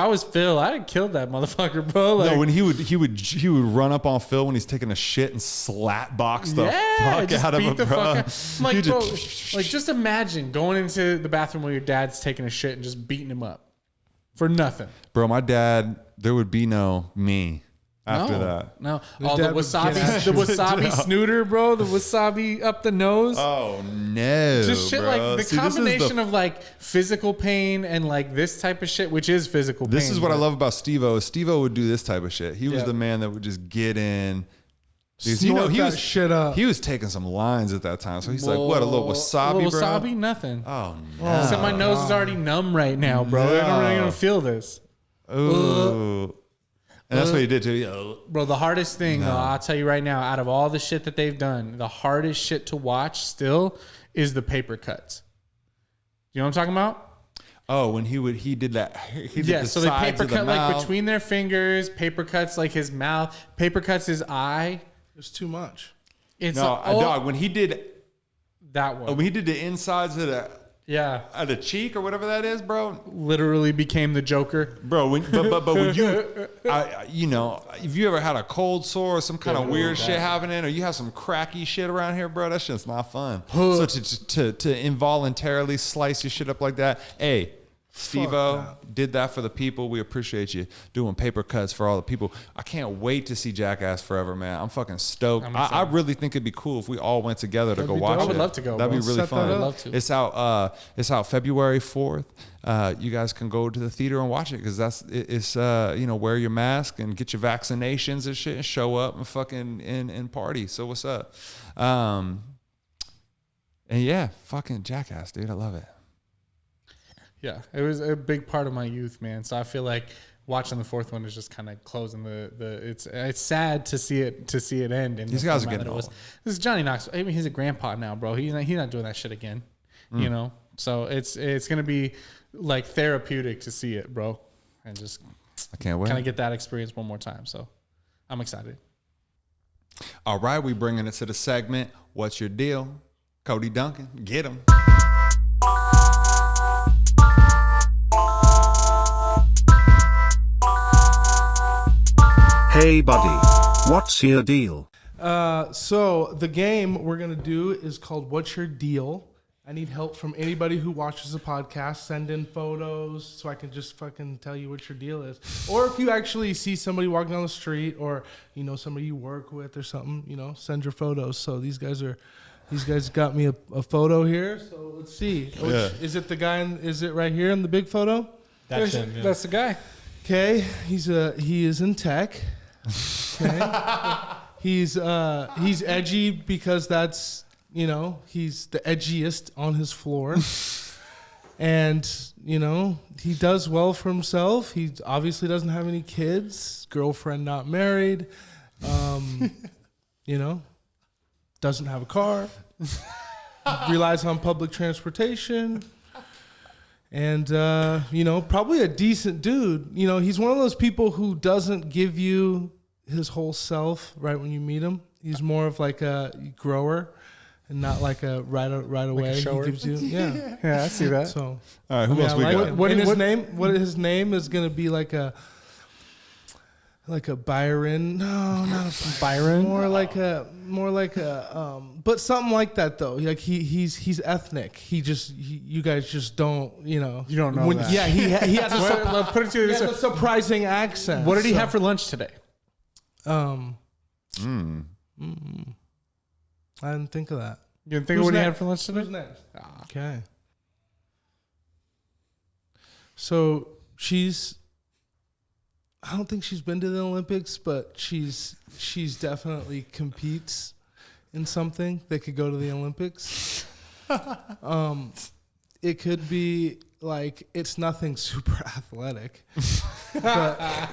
was Phil, I'd have killed that motherfucker, bro. Like, No, when he would run up on Phil when he's taking a shit and slap box the fuck just out of beat him, the bro. fuck out. I'm like, He bro, just- like just imagine going into the bathroom while your dad's taking a shit and just beating him up for nothing. Bro, my dad, there would be no me after that. No. Your Oh, the dad would wasabi, get at the wasabi snooter, bro. The wasabi up the nose. Oh no, Just shit bro. like the See, this is combination of like physical pain and like this type of shit, which is physical pain. This is what I but- love about Steve-O. Steve-O would do this type of shit. He was Yeah. the man that would just get in. Because, Snort he that was shit up. He was taking some lines at that time. So he's like, what, a little wasabi, A little bro? wasabi, nothing. Oh, no. Except my nose is already numb right now, bro. I'm not gonna feel this. Ooh. And that's what he did too. Bro, the hardest thing, though, I'll tell you right now, out of all the shit that they've done, the hardest shit to watch still is the paper cuts. You know what I'm talking about? Oh, when he did that. He did Yeah, the so they sides paper of the cut like mouth. between their fingers, paper cuts like his mouth, paper cuts his eye. It's too much. It's No, dog. When he did that one. when he did the insides of Yeah. the cheek or whatever that is, bro. Literally became the Joker. Bro, but when you, you know, if you ever had a cold sore or some kind of weird shit happening, or you have some cracky shit around here, bro, that shit's not fun. So to involuntarily slice your shit up like that, hey, Steve-O did that for the people. We appreciate you doing paper cuts for all the people. I can't wait to see Jackass Forever, man. I'm fucking stoked. I really think it'd be cool if we all went together to go be watch dope. it. I would love to go, That'd bro. be really Set that fun. up. I'd love to. It's out February 4th. You guys can go to the theater and watch it because it's wear your mask and get your vaccinations and shit and show up and fucking and party. So what's up? And yeah, fucking Jackass, dude. I love it. Yeah, it was a big part of my youth, man. So I feel like watching the fourth one is just kind of closing the. It's sad to see it end. And These guys are getting old. This is Johnny Knoxville. I mean, he's a grandpa now, bro. He's not doing that shit again. You know, so it's gonna be like therapeutic to see it, bro, and just I can't wait. kind of get that experience one more time. So I'm excited. All right, we bringing it to the segment. What's your deal, Cody Duncan? Get him. Hey buddy, what's your deal? So the game we're gonna do is called "What's Your Deal?" I need help from anybody who watches the podcast. Send in photos so I can just fucking tell you what your deal is. Or if you actually see somebody walking down the street, or somebody you work with or something, send your photos. So these guys got me a photo here. So let's see. Yeah. Is it the guy? Is it right here in the big photo? That's him. Yeah. That's the guy. Okay, he is in tech. Okay, he's edgy because that's he's the edgiest on his floor, and he does well for himself. He obviously doesn't have any kids, girlfriend not married, doesn't have a car, relies on public transportation. And, probably a decent dude. He's one of those people who doesn't give you his whole self right when you meet him. He's more of like a grower and not like a right away. He shower? gives you, yeah. Yeah, I see that. So, All right, who else we like got? him. What his name is going to be like a Byron. No, not a Byron. More like a but something like that though. Like he's ethnic. You guys just don't, You don't know that. Yeah, he has a, Put it to you he this has way. a surprising accent. What did he have for lunch today? I didn't think of that. You didn't think Who's of what he next? had for lunch today? Who's next? Okay. So I don't think she's been to the Olympics, but she's definitely competes in something that could go to the Olympics. It could be like, it's nothing super athletic,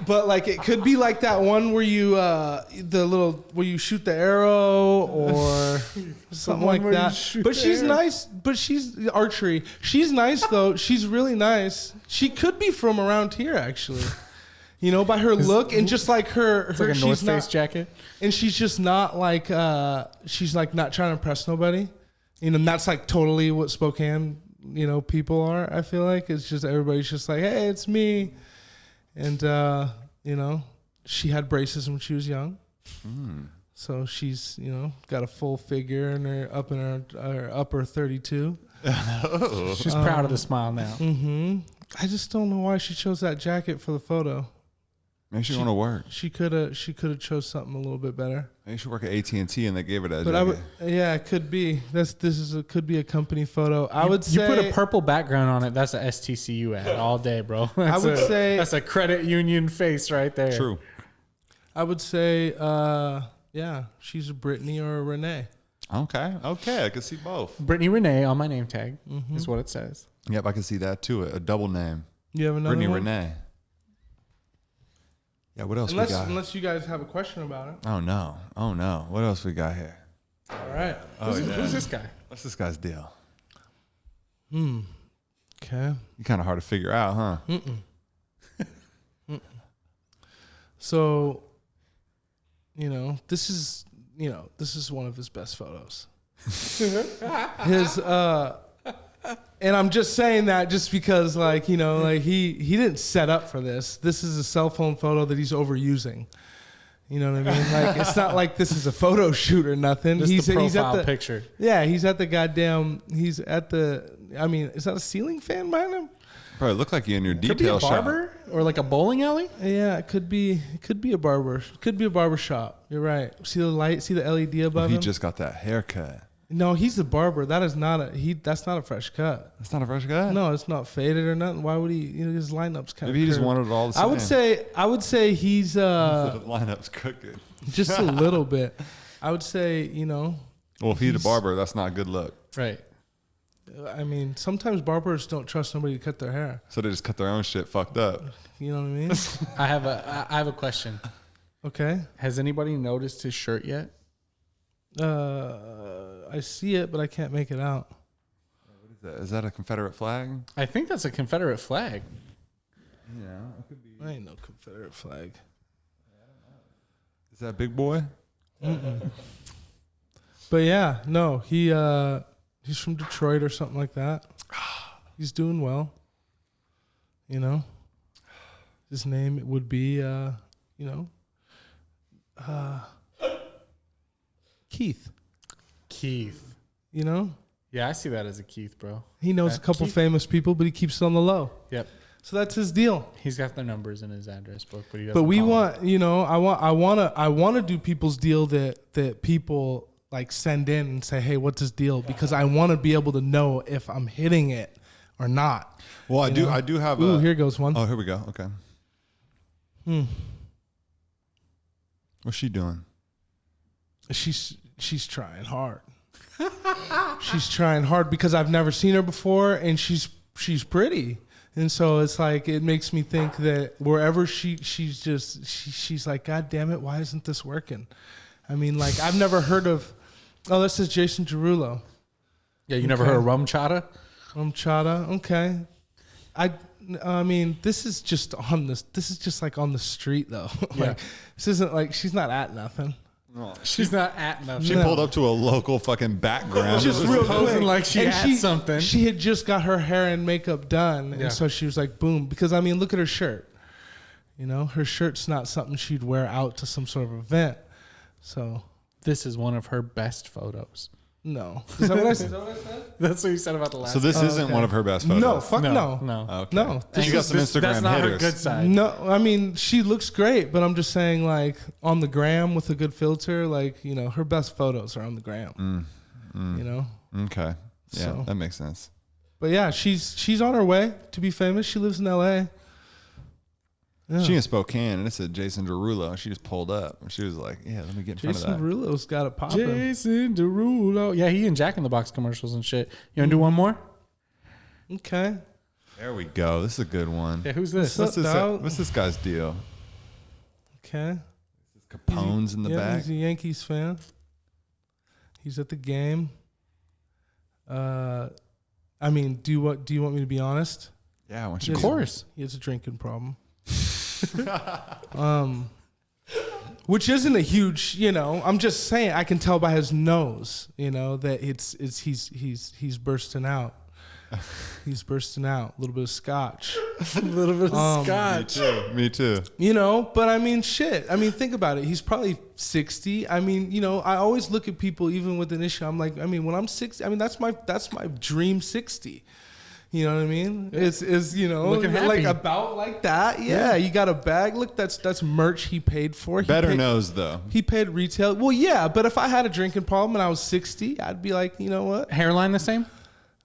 but like it could be like that one where you where you shoot the arrow or something like that. But she's nice. But she's archery. She's nice though. She's really nice. She could be from around here actually. You know, by her look and just like her, It's like a North Face jacket. And she's just not like, she's like not trying to impress nobody. You know, and that's like totally what Spokane, you know, people are, I feel like. It's just everybody's just like, hey, it's me. And, you know, she had braces when she was young. So she's, you know, got a full figure and her up in her upper 32. She's proud of the smile now. I just don't know why she chose that jacket for the photo. Maybe she want to work. She could have chose something a little bit better. Maybe she work at AT&T and they gave her that But jacket. it could be. Could be a company photo. I would say you put a purple background on it. That's a STCU ad all day, bro. Say that's a credit union face right there. True. I would say, yeah, she's a Brittany or a Renee. Okay. I can see both. Brittany Renee on my name tag is what it says. Yep, I can see that too. A double name. You have another Brittany one? Renee. Yeah, what else we got? Unless you guys have a question about it. Oh no. What else we got here? All right. Who's this guy? What's this guy's deal? Okay. You're kind of hard to figure out, huh? So, this is one of his best photos. And I'm just saying that just because, he didn't set up for this. This is a cell phone photo that he's overusing. You know what I mean? Like, it's not like this is a photo shoot or nothing. He's the profile picture. Yeah, he's at the goddamn. Is that a ceiling fan behind him? Probably look like you in your Could be a detail shop. barber or like a bowling alley. Yeah, it could be a barber. Could be a barber shop. You're right. See the light? See the LED above He him? just got that haircut. No, he's a barber. That is not that's not a fresh cut. That's not a fresh cut? No, it's not faded or nothing. Why would he? His lineup's kind of. Maybe he just wanted it all the same. I would say he's the lineup's crooked. just a little bit. I would say, Well, if he's a barber, that's not a good look. Right. I mean, sometimes barbers don't trust somebody to cut their hair. So they just cut their own shit fucked up. You know what I mean? I have a question. Okay. Has anybody noticed his shirt yet? I see it, but I can't make it out. What is that? Is that a Confederate flag? I think that's a Confederate flag. Yeah, it could be. I ain't no Confederate flag. Is that Big Boy? But yeah, no, he's from Detroit or something like that. He's doing well. His name would be, Keith. Keith. Yeah, I see that as a Keith, bro. He knows a couple Keith. famous people, but he keeps it on the low. Yep. So that's his deal. He's got their numbers in his address book, but he doesn't. But we call want, them. I want to do people's deal that people like send in and say, hey, what's his deal? Because I want to be able to know if I'm hitting it or not. Well, I do have Ooh, here goes one. Oh, here we go. Okay. What's she doing? She's trying hard. She's trying hard because I've never seen her before, and she's pretty, and so it's like it makes me think that wherever she's like, God damn it, why isn't this working? I mean, like I've never heard of. Oh, this is Jason Derulo. Yeah, you never heard of rum chata? Rum chata, okay. I mean, this is just like on the street though. Yeah. This isn't like she's not at nothing. She's not at nothing. She pulled up to a local fucking background. Just real posing quick. like she And had something. She had just got her hair and makeup done, Yeah. and so she was like, boom. Because I mean, look at her shirt. Her shirt's not something she'd wear out to some sort of event. So This is one of her best photos. no, is that what I said? That's what you said about the last. So this isn't one of her best photos. No, fuck no. No. Okay. No. You got some Instagram That's not hitters. her good side. No, I mean she looks great, but I'm just saying like on the gram with a good filter, like her best photos are on the gram. Okay. Yeah, So. that makes sense. But yeah, she's on her way to be famous. She lives in L.A. Yeah. She in Spokane, and it said Jason Derulo. She just pulled up. She was like, yeah, let me get in Jason front of that. Derulo's got it popping. Jason Derulo. Yeah, he in Jack in the Box commercials and shit. You want to do one more? Okay. There we go. This is a good one. Yeah, who's this? What's up, What's this guy's deal? Okay. Capone's in the back. He's a Yankees fan. He's at the game. I mean, do you want me to be honest? Yeah, I want Of you to course. He has a drinking problem. Which isn't a huge, I'm just saying I can tell by his nose, that he's bursting out. He's bursting out. A little bit of scotch. A little bit of scotch. Me too. But I mean, shit. I mean, think about it. He's probably 60. I mean, I always look at people even with an issue. I'm like, I mean, when I'm 60, I mean, that's my dream 60. You know what I mean? It's Looking happy. like about like that. Yeah, you got a bag. Look, that's merch he paid for. Better nose though. He paid retail. Well, yeah, but if I had a drinking problem and I was 60, I'd be like, you know what? Hairline the same?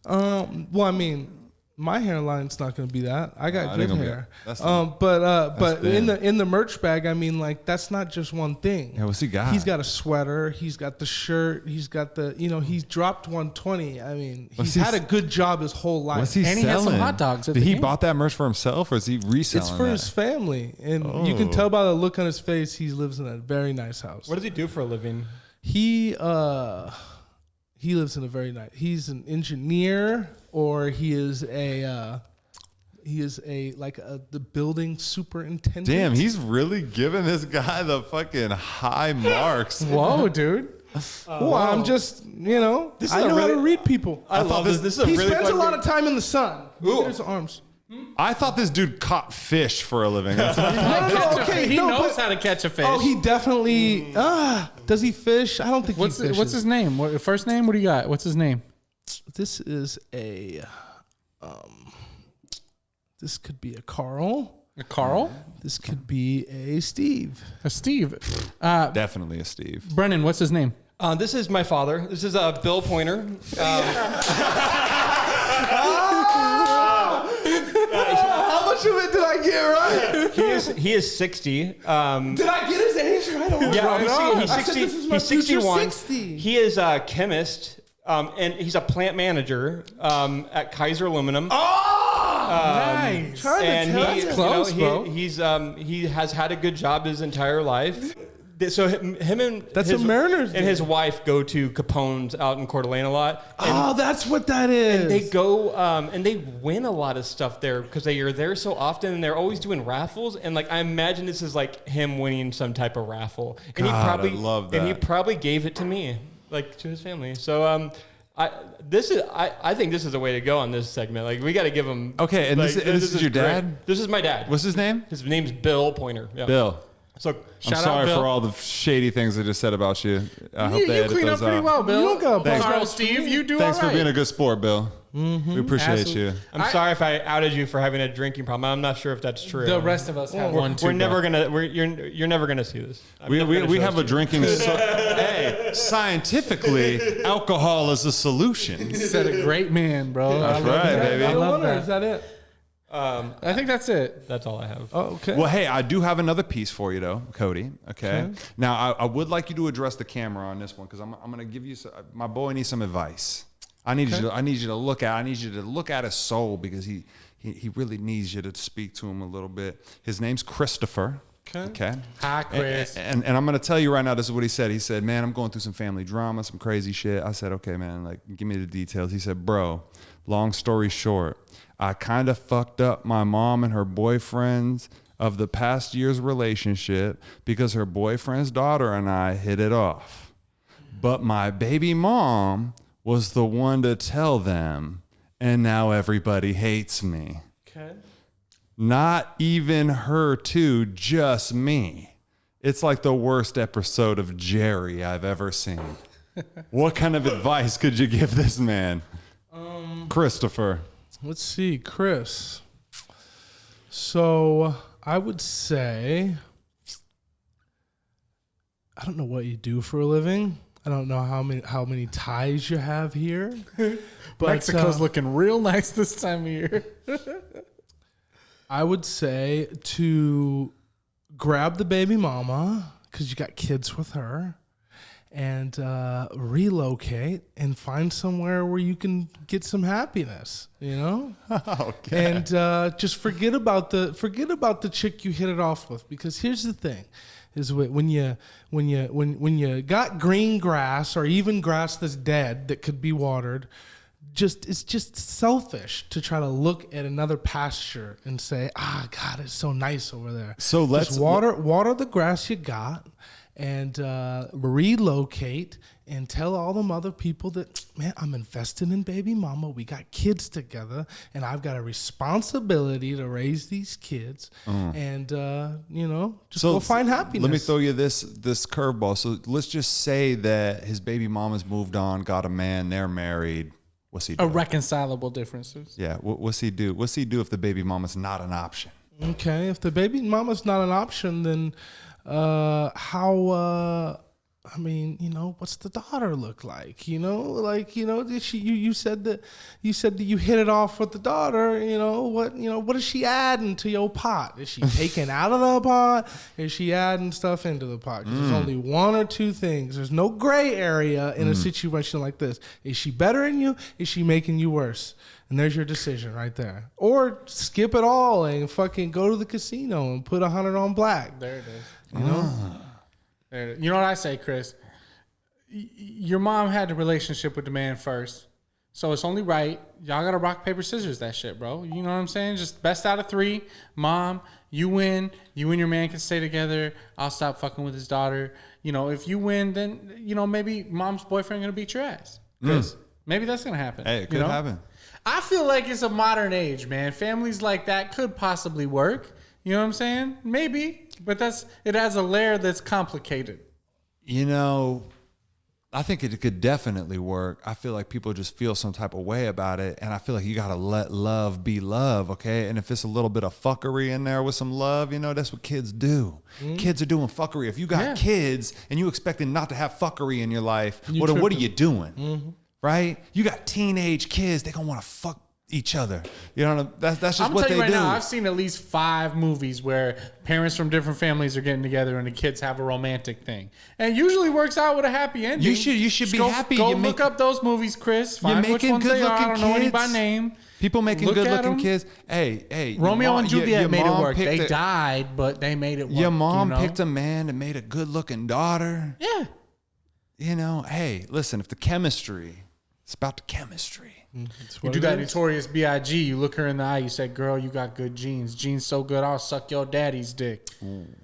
Well, I mean, my hairline's not going to be that. I got good hair. That's but thin. in the merch bag, I mean, like that's not just one thing. Yeah, what's he got? He's got a sweater. He's got the shirt. He's got the, he's dropped 120. I mean, he's had a good job his whole life. What's he And he selling? has some hot dogs at Did the he game. bought that merch for himself, or is he reselling It's for that? his family, and you can tell by the look on his face he lives in a very nice house. What does he do for a living? He lives in a very nice. He's an engineer, or he is the building superintendent. Damn, he's really giving this guy the fucking high marks. Whoa, dude. Well, I'm just, I know how to read people. I love this. This is a He really spends fun a lot of time in the sun. Look at his arms. I thought this dude caught fish for a living. That's He knows how to catch a fish. Oh, he definitely. Does he fish? I don't think he fishes. What's his name? First name? What do you got? What's his name? This is a. This could be a Carl. A Carl? This could be a Steve. A Steve. definitely a Steve. Brennan, what's his name? This is my father. This is Bill Pointer. How much of it did I get right? He is 60. Did I get his age right? I don't know. He's 60. He's 61. 60. He is a chemist, and he's a plant manager at Kaiser Aluminum. Nice. And close, bro. He has had a good job his entire life. So him and That's a Mariners and his wife go to Capone's out in Coeur d'Alene a lot. And, That's what that is. and they go and they win a lot of stuff there because they are there so often, and they're always doing raffles. And like I imagine this is like him winning some type of raffle. And God, he probably I love and he that. probably gave it to me, like to his family. So I think this is the way to go on this segment. Like we got to give him. Okay, and like, this is your great. dad? This is my dad. What's his name? His name's Bill Pointer. Yeah. Bill. So I'm Shout out, sorry Bill. for all the shady things I just said about you. I hope You they edit clean up those pretty out. well, Bill. You don't got Thanks. Carl, Steve, you do Thanks all for right. being a good sport, Bill. We appreciate you. I'm sorry if I outed you for having a drinking problem. I'm not sure if that's true. The rest of us have one too. We're never bro. gonna. You're never gonna see this. I'm We never gonna show have it a to you. drinking. Hey, scientifically, alcohol is a solution. Said a great man, bro. That's I love right, that. baby. I love Is that. that it? I think that's it. That's all I have. Oh, okay. Well, hey, I do have another piece for you, though, Cody. Okay. Now, I would like you to address the camera on this one because I'm going to give you. My boy needs some advice. I need you to look at. I need you to look at his soul because he really needs you to speak to him a little bit. His name's Christopher. Okay. Hi, Chris. And I'm going to tell you right now, this is what he said. He said, man, I'm going through some family drama, some crazy shit. I said, okay, man, like, give me the details. He said, bro, long story short, I kind of fucked up my mom and her boyfriends of the past year's relationship because her boyfriend's daughter and I hit it off. But my baby mom was the one to tell them, and now everybody hates me. Okay. Not even her too, just me. It's like the worst episode of Jerry I've ever seen. What kind of advice could you give this man? Christopher. Let's see, Chris. So I would say, I don't know what you do for a living. I don't know how many ties you have here. But Mexico's looking real nice this time of year. I would say to grab the baby mama, because you got kids with her, and relocate and find somewhere where you can get some happiness, you know? Okay. And just forget about the chick you hit it off with, because here's the thing. Is when you got green grass or even grass that's dead that could be watered, it's just selfish to try to look at another pasture and say, God, it's so nice over there. So let's just water the grass you got, and relocate and tell all them other people that, man, I'm investing in baby mama. We got kids together, and I've got a responsibility to raise these kids, and just go find happiness. Let me throw you this curveball. So let's just say that his baby mama's moved on, got a man, they're married. What's he do? Irreconcilable differences. Yeah. What's he do? What's he do if the baby mama's not an option? Okay, if the baby mama's not an option, then what's the daughter look like? You said that you hit it off with the daughter. What is she adding to your pot? Is she taking out of the pot? Is she adding stuff into the pot? 'Cause there's only one or two things. There's no gray area in a situation like this. Is she bettering you? Is she making you worse? And there's your decision right there. Or skip it all and fucking go to the casino and put 100 on black. There it is. You know? There it is. You know what I say, Chris? Your mom had a relationship with the man first. So it's only right. Y'all got to rock, paper, scissors that shit, bro. You know what I'm saying? Just best out of three. Mom, you win. You and your man can stay together. I'll stop fucking with his daughter. If you win, then, maybe mom's boyfriend going to beat your ass. Chris, maybe that's going to happen. Hey, it could happen. I feel like it's a modern age, man. Families like that could possibly work. You know what I'm saying? Maybe. But it has a layer that's complicated. I think it could definitely work. I feel like people just feel some type of way about it. And I feel like you got to let love be love, okay? And if it's a little bit of fuckery in there with some love, that's what kids do. Kids are doing fuckery. If you got kids and you expecting not to have fuckery in your life, what are you doing? Right? You got teenage kids, they going to want to fuck each other. That's just I'm what tell you they right do. now, I've seen at least 5 movies where parents from different families are getting together and the kids have a romantic thing, and it usually works out with a happy ending. You should be happy. Go look up those movies, Chris. Find which ones they are. I don't know any by name. People making good-looking kids. Hey, Romeo and Juliet made it work. They died, but they made it work. Your mom picked a man and made a good-looking daughter. Yeah. Hey, listen, if the chemistry, it's about the chemistry. You do that Notorious B.I.G. You look her in the eye. You say, "Girl, you got good genes. Genes so good, I'll suck your daddy's dick." And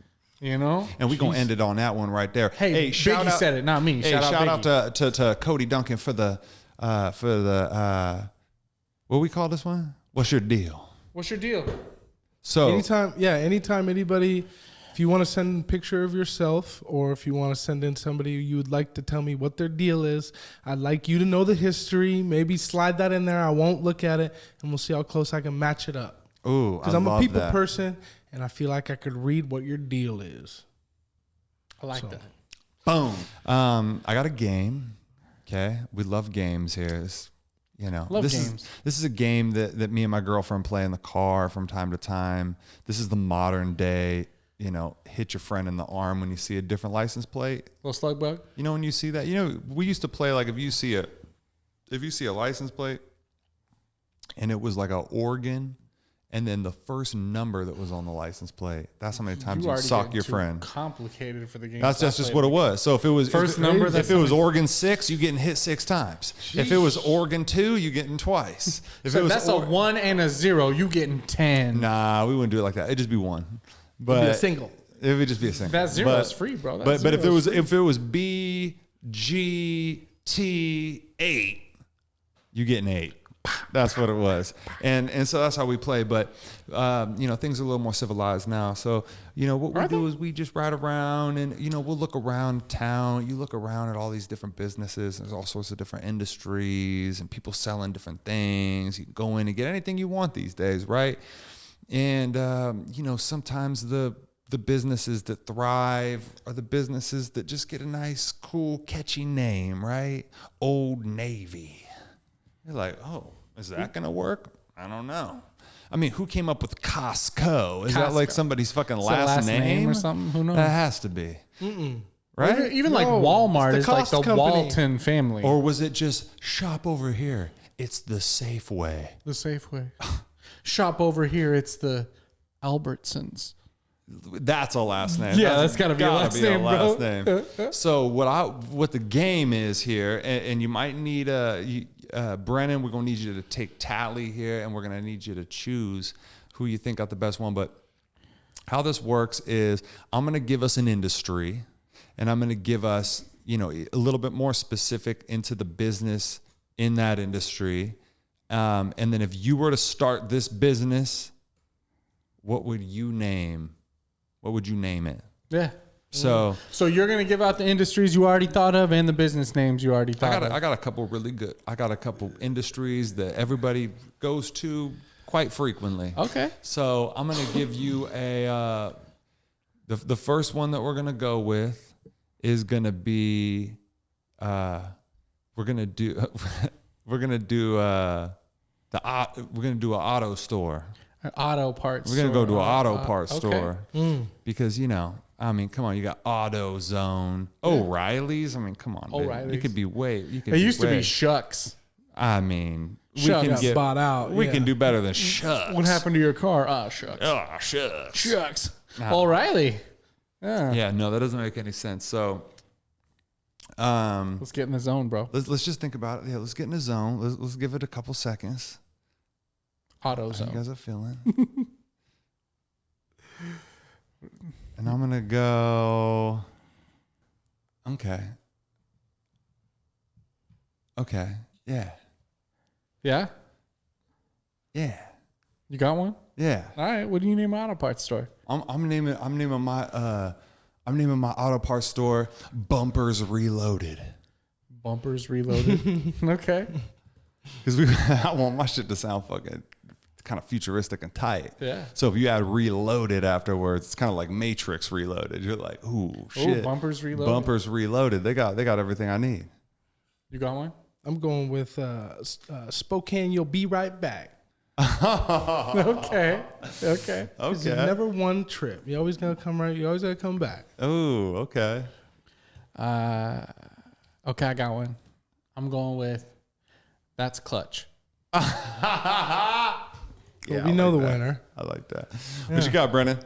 we gonna end it on that one right there. Hey, Biggie said it, not me. Hey, shout out to Cody Duncan for the what we call this one? What's your deal? What's your deal? So anytime anybody, if you want to send a picture of yourself, or if you want to send in somebody you would like to tell me what their deal is, I'd like you to know the history. Maybe slide that in there. I won't look at it, and we'll see how close I can match it up. Ooh, because I'm a people person, and I feel like I could read what your deal is. I like that. Boom. I got a game. Okay, we love games here. This is a game that me and my girlfriend play in the car from time to time. This is the modern day. Hit your friend in the arm when you see a different license plate. Little slug bug. When you see that, we used to play like if you see a license plate and it was like an organ, and then the first number that was on the license plate, that's how many times you sock your friend. Complicated for the game. That's just what it was. So if it was first number, if it was organ 6, you getting hit 6 times. Sheesh. If it was organ 2, you getting twice. If it was that's a 1 and a 0, you getting 10. Nah, we wouldn't do it like that. It'd just be 1. But it'd be a single. It would just be a single. That 0 is free, bro. But if it was B G T 8, you getting 8. That's what it was. And so that's how we play. But, things are a little more civilized now. So, what we do is we just ride around and, we'll look around town. You look around at all these different businesses. There's all sorts of different industries and people selling different things. You can go in and get anything you want these days, right? And, sometimes the the businesses that thrive are the businesses that just get a nice, cool, catchy name, right? Old Navy. You're like, oh, is that going to work? I don't know. I mean, who came up with Costco? Is that like somebody's fucking last name or something? Who knows? That has to be. Right? Even like No, Walmart it's the is like the Cost Company. Walton family. Or was it just shop over here? It's the Safeway. The Safeway. Shop over here. It's the Albertsons. That's a last name. Yeah, that's gotta be a last name, bro. name. So what the game is here, and you might need Brennan, we're gonna need you to take tally here, and we're gonna need you to choose who you think got the best one. But how this works is I'm gonna give us an industry, and I'm gonna give us, a little bit more specific into the business in that industry. And then if you were to start this business, what would you name it? Yeah. So you're gonna give out the industries you already thought of and the business names you already thought of. I got a couple really good. I got a couple industries that everybody goes to quite frequently. Okay. So I'm gonna give you the first one that we're gonna go with is gonna be we're gonna do an auto store. An auto parts. We're gonna go to an auto parts okay. store because come on, you got AutoZone, O'Reilly's. I mean, come on, baby. O'Reilly's. You could be way. It used to be Shucks. I mean, Shucks we can got bought out. We can do better than Shucks. What happened to your car? Ah, Shucks. Oh, Shucks. Shucks. O'Reilly. Yeah. Yeah, no, that doesn't make any sense. So, Let's get in the zone, bro. let's just think about it. Yeah, let's get in the zone. Let's give it a couple seconds. Auto How zone. you guys are feeling? And I'm gonna go. Okay. Yeah. Yeah. Yeah. You got one? Yeah. All right. What do you name an auto parts store? I'm naming my auto parts store Bumpers Reloaded. Bumpers Reloaded. Okay. Because I want my shit to sound fucking kind of futuristic and tight. Yeah. So if you add Reloaded afterwards, it's kind of like Matrix Reloaded. You're like, ooh, shit. Bumpers Reloaded. Bumpers Reloaded. They got everything I need. You got one? I'm going with Spokane. You'll be right back. Okay. Okay. It's never one trip. You always gotta come right. You always gotta come back. Oh, okay. Okay, I got one. I'm going with That's Clutch. Well, we know the winner. I like that. What you got, Brennan?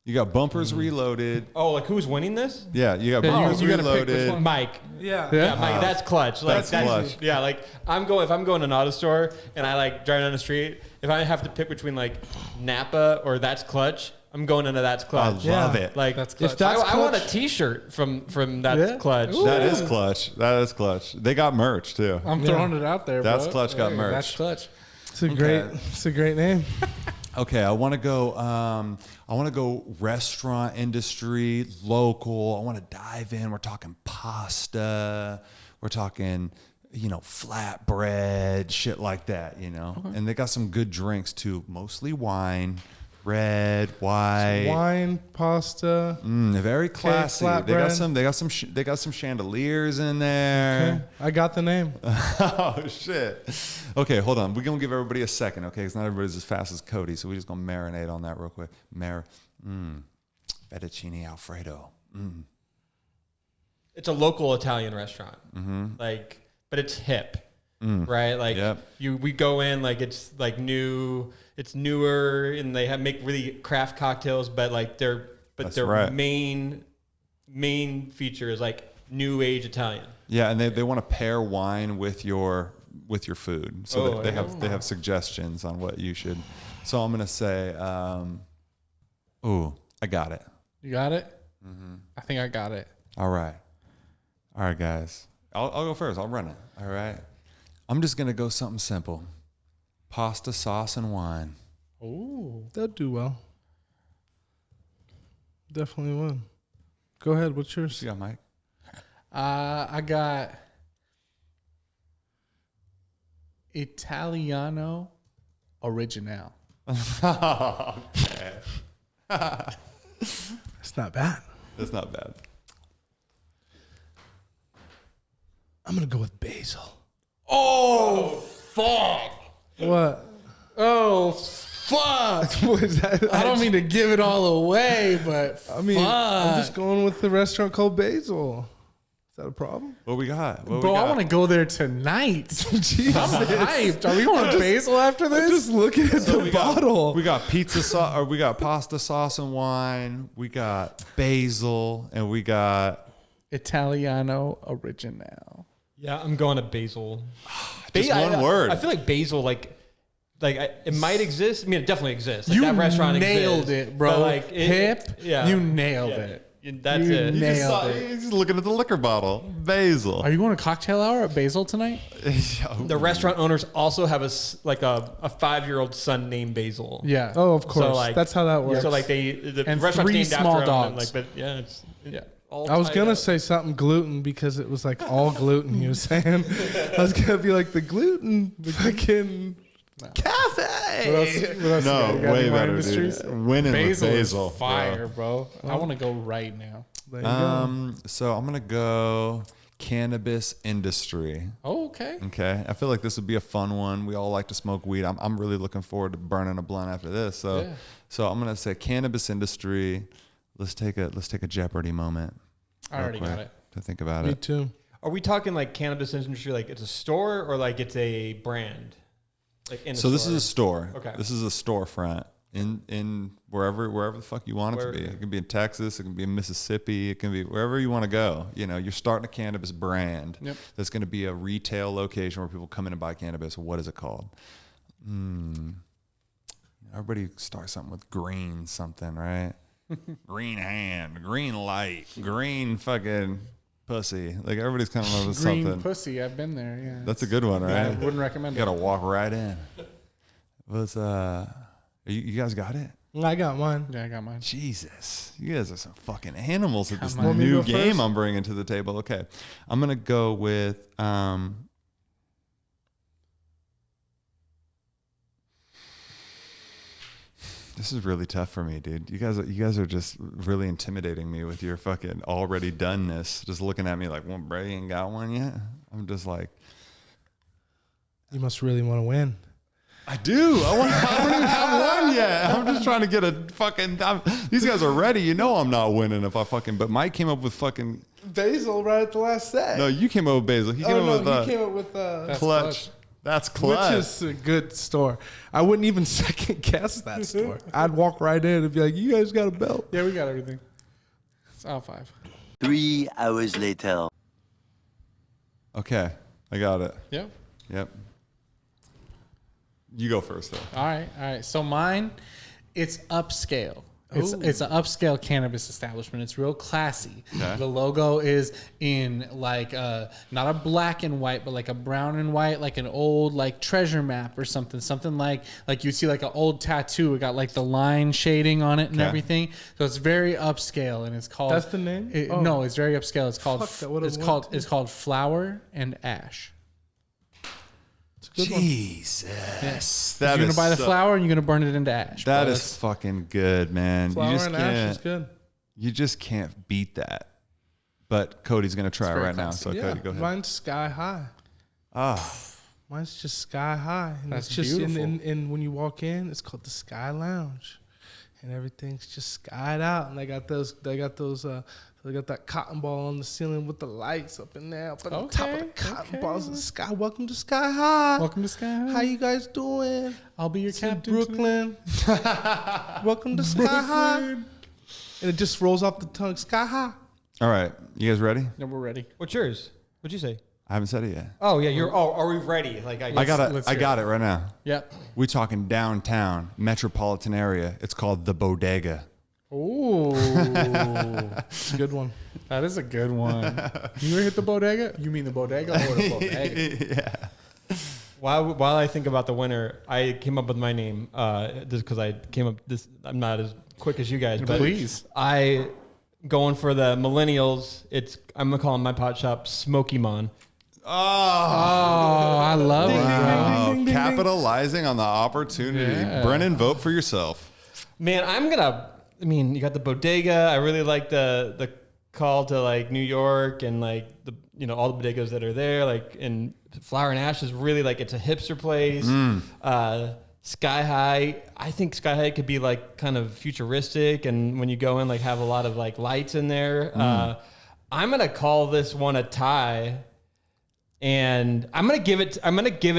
You got Bumpers Reloaded. Oh, like who's winning this? Yeah, you got Yeah, Bumpers you gotta pick which Reloaded. one. Mike. Yeah. Yeah, Mike, that's clutch. Like, That's clutch. Yeah, like if I'm going to an auto store and I like drive down the street, if I have to pick between like Napa or That's Clutch, I'm going into That's I Clutch. love it. Like That's If Clutch. that's I want a Clutch- T-shirt from That's Yeah. Clutch. Ooh. That is clutch. That is clutch. They got merch too. I'm throwing it out there, That's bro. Clutch got merch. That's Clutch. It's a great name. Okay, I want to go. I want to go restaurant industry, local. I want to dive in. We're talking pasta. We're talking, flatbread, shit like that. And they got some good drinks too. Mostly wine, red, white. Wine, pasta. Very classy. They got flatbread. they got some chandeliers in there. Okay. I got the name. Oh shit. Okay, hold on. We're gonna give everybody a second, okay? Because not everybody's as fast as Cody, so we're just gonna marinate on that real quick. Fettuccine Alfredo. It's a local Italian restaurant. Mm-hmm. Like, but it's hip, right? Like Yep. we go in like it's like new, it's newer, and they make really craft cocktails, but like their right. main feature is like new age Italian. Yeah, and they want to pair wine with your food, so they have suggestions on what you should. So I'm gonna say, I got it. You got it? Mm-hmm. I think I got it. All right, guys. I'll go first. I'll run it. All right. I'm just gonna go something simple: pasta, sauce, and wine. Ooh. They'll do well. Definitely will. Go ahead. What's yours? You got Mike? I got Italiano Original. Okay. It's not bad. That's not bad. I'm gonna go with Basil. Oh, fuck. What? Oh, fuck. What is that? I don't mean to give it all away, but I mean, I'm fuck. just going with the restaurant called Basil. Is that a problem? What we got? Bro, I want to go there tonight. Jesus. I'm hyped. Are we going to Basil after I'm this? just looking at the bottle. We got pizza sauce, or we got pasta sauce and wine. We got basil, and we got Italiano Original. Yeah, I'm going to Basil. just one word. I feel like Basil, it might exist. I mean, it definitely exists. Like, You that restaurant nailed exists, it, bro. but, like, Hip. yeah, You nailed yeah. it. That's You it. nailed it. He's looking at the liquor bottle. Basil. Are you going to cocktail hour at Basil tonight? The restaurant owners also have a 5-year-old son named Basil. Yeah. Oh, of course. So, like, That's how that works. So like the And restaurant's 3 named small after him, and, dogs. but yeah, it's all I was tied gonna up. say something gluten because it was like all gluten. He was saying I was gonna be like the gluten fucking cafe. What else you got? No, You got way any more better, industries? dude. Winning Basil, with basil. is fire, bro. I want to go right now. There you go. So I'm gonna go cannabis industry. Oh, okay. Okay, I feel like this would be a fun one. We all like to smoke weed. I'm really looking forward to burning a blunt after this. So, Yeah. so I'm gonna say cannabis industry. Let's take a Jeopardy moment. I already real got quick it. to think about Me it. too. Are we talking like cannabis industry, like it's a store or like it's a brand? Like in a So this store? is a store. Okay. This is a storefront in wherever the fuck you want it to be. It can be in Texas. It can be in Mississippi. It can be wherever you want to go. You know, you're starting a cannabis brand. Yep. That's going to be a retail location where people come in and buy cannabis. What is it called? Everybody starts something with green something, right? Green hand, green light, green fucking pussy. Like everybody's coming up with Green something. pussy. I've been there. Yeah. That's a good one, I right? wouldn't recommend You it. gotta walk right in. What's you guys got it? I got mine. Yeah, I got mine. Jesus, you guys are some fucking animals at this Come on. new Want me to go game first? I'm bringing to the table. Okay, I'm gonna go with This is really tough for me, dude. You guys are just really intimidating me with your fucking already doneness. Just looking at me like, well, Brady ain't got one yet. I'm just like, You must really want to win. I do. I don't even have one yet. I'm just trying to get a fucking. These guys are ready. You know I'm not winning if I fucking. But Mike came up with fucking. Basil right at the last set. No, you came up with Basil. He came up with he came up with clutch. Clutch. That's clutch. which is a good store. I wouldn't even second guess that store. I'd walk right in and be like, "You guys got a belt?" Yeah, we got everything. It's all 5. 3 hours later. Okay, I got it. Yep. Yep. You go first, though. All right. So mine, it's upscale. It's an upscale cannabis establishment. It's real classy. Okay. The logo is in like not a black and white, but like a brown and white, like an old like treasure map or something like you see like an old tattoo. It got like the line shading on it and Okay. everything. So it's very upscale, and it's called. That's the name? Oh. No, it's very upscale. It's called. Fuck, that would've It's called Flower and Ash. Jesus. You're gonna buy the flower and you're gonna burn it into ash. That bro. is fucking good, man. Flour you just and can't. ash is good. You just can't beat that. But Cody's gonna try it very right now. classy. So Yeah, Cody, go ahead. mine's sky high. Mine's just sky high. And That's it's just beautiful. in when you walk in, it's called the Sky Lounge. And everything's just skied out. And they got that cotton ball on the ceiling with the lights up in there, up on the top of the cotton balls of the sky. Welcome to Sky High. Welcome to Sky High. How you guys doing? I'll be your It's in captain. Brooklyn. Welcome to Sky High. And it just rolls off the tongue. Sky High. All right, you guys ready? No, we're ready. What's yours? What'd you say? I haven't said it yet. Oh yeah, you're. Oh, are we ready? Like I got let's I hear got it right now. Yep. We talking downtown metropolitan area. It's called the Bodega. Ooh, It's a good one. that is a good one. You ever hit the bodega? You mean the bodega or the bodega? While I think about the winner, I came up with my name. Just because I came up. I'm not as quick as you guys, but Please. going for the millennials. I'm gonna call my pot shop Smoky Mon. I love it, bro. Wow. Capitalizing on the opportunity. Yeah. Brennan, vote for yourself. Man, you got the bodega. I really like the call to like New York and like all the bodegas that are there. Like, and Flower and Ash is really like, it's a hipster place. Sky High, I think Sky High could be like kind of futuristic, and when you go in, like have a lot of like lights in there. I'm gonna call this one a tie, and I'm gonna give it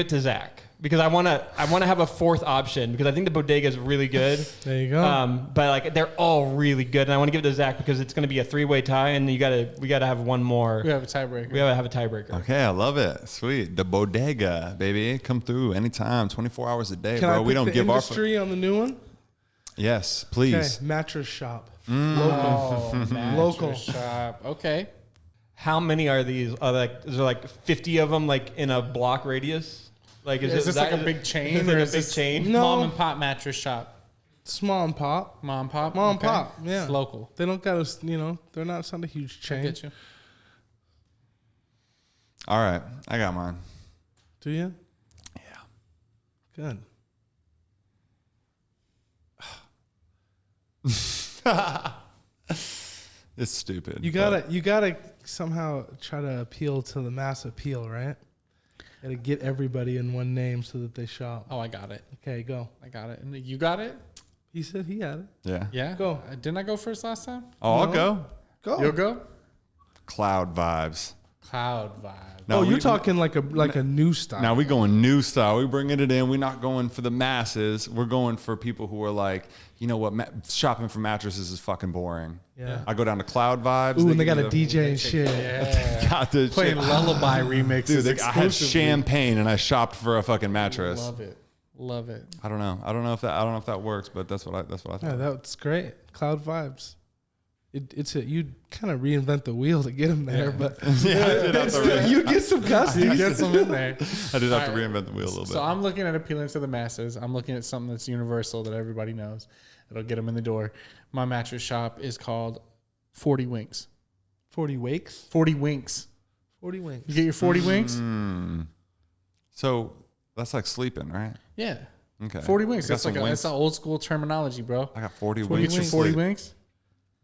to Zach because I wanna have a fourth option because I think the bodega is really good. There you go. But like they're all really good, and I want to give it to Zach because it's gonna be a 3-way tie, and we gotta have one more. We have a tiebreaker. We gotta have a tiebreaker. Okay, I love it. Sweet. The bodega, baby. Come through anytime, 24 hours a day, Can bro. I We pick don't the give our industry on the new one? Yes, Okay, please. mattress shop. Oh, Local. mattress shop. Okay. How many are these? Is there like 50 of them like in a block radius? Like Is this like a big chain? Is it or a is big this chain? No. Mom and pop mattress shop. Small and pop. Mom and pop? Mom and Okay. pop, yeah. It's local. They don't got us, they're not, it's not a huge I chain. get you. All right, I got mine. Do you? Yeah. Good. It's stupid. You gotta somehow try to appeal to the mass appeal, right? Gotta get everybody in one name so that they shop. Oh, I got it. Okay, go. I got it. And you got it? He said he had it. Yeah. Yeah. Go. Didn't I go first last time? Oh, I'll No. go. Go. You'll go? Cloud vibes. Cloud vibe. No, You're we- talking like a new style. Now we going new style. We bringing it in. We're not going for the masses. We're going for people who are like, you know what, shopping for mattresses is fucking boring. Yeah. I go down to Cloud Vibes. Ooh, and they give got me a the- DJ and shit. Yeah. Got the Playing shit. lullaby remixes. Dude, I had exclusively. champagne and I shopped for a fucking mattress. Love it. Love it. I don't know. I don't know if that works, but that's what I thought. Yeah, that's great. Cloud vibes. You kind of reinvent the wheel to get them there, but Yeah, I did have to you get some custom. You get some in there. I did have to reinvent the wheel a little bit. So I'm looking at appealing to the masses. I'm looking at something that's universal that everybody knows. It'll get them in the door. My mattress shop is called 40 Winks. 40 wakes. 40 Winks. 40 winks. You get your 40 winks? So that's like sleeping, right? Yeah. Okay. 40 winks. I got That's like some that's an old school terminology, bro. I got 40 You winks. get your 40 winks?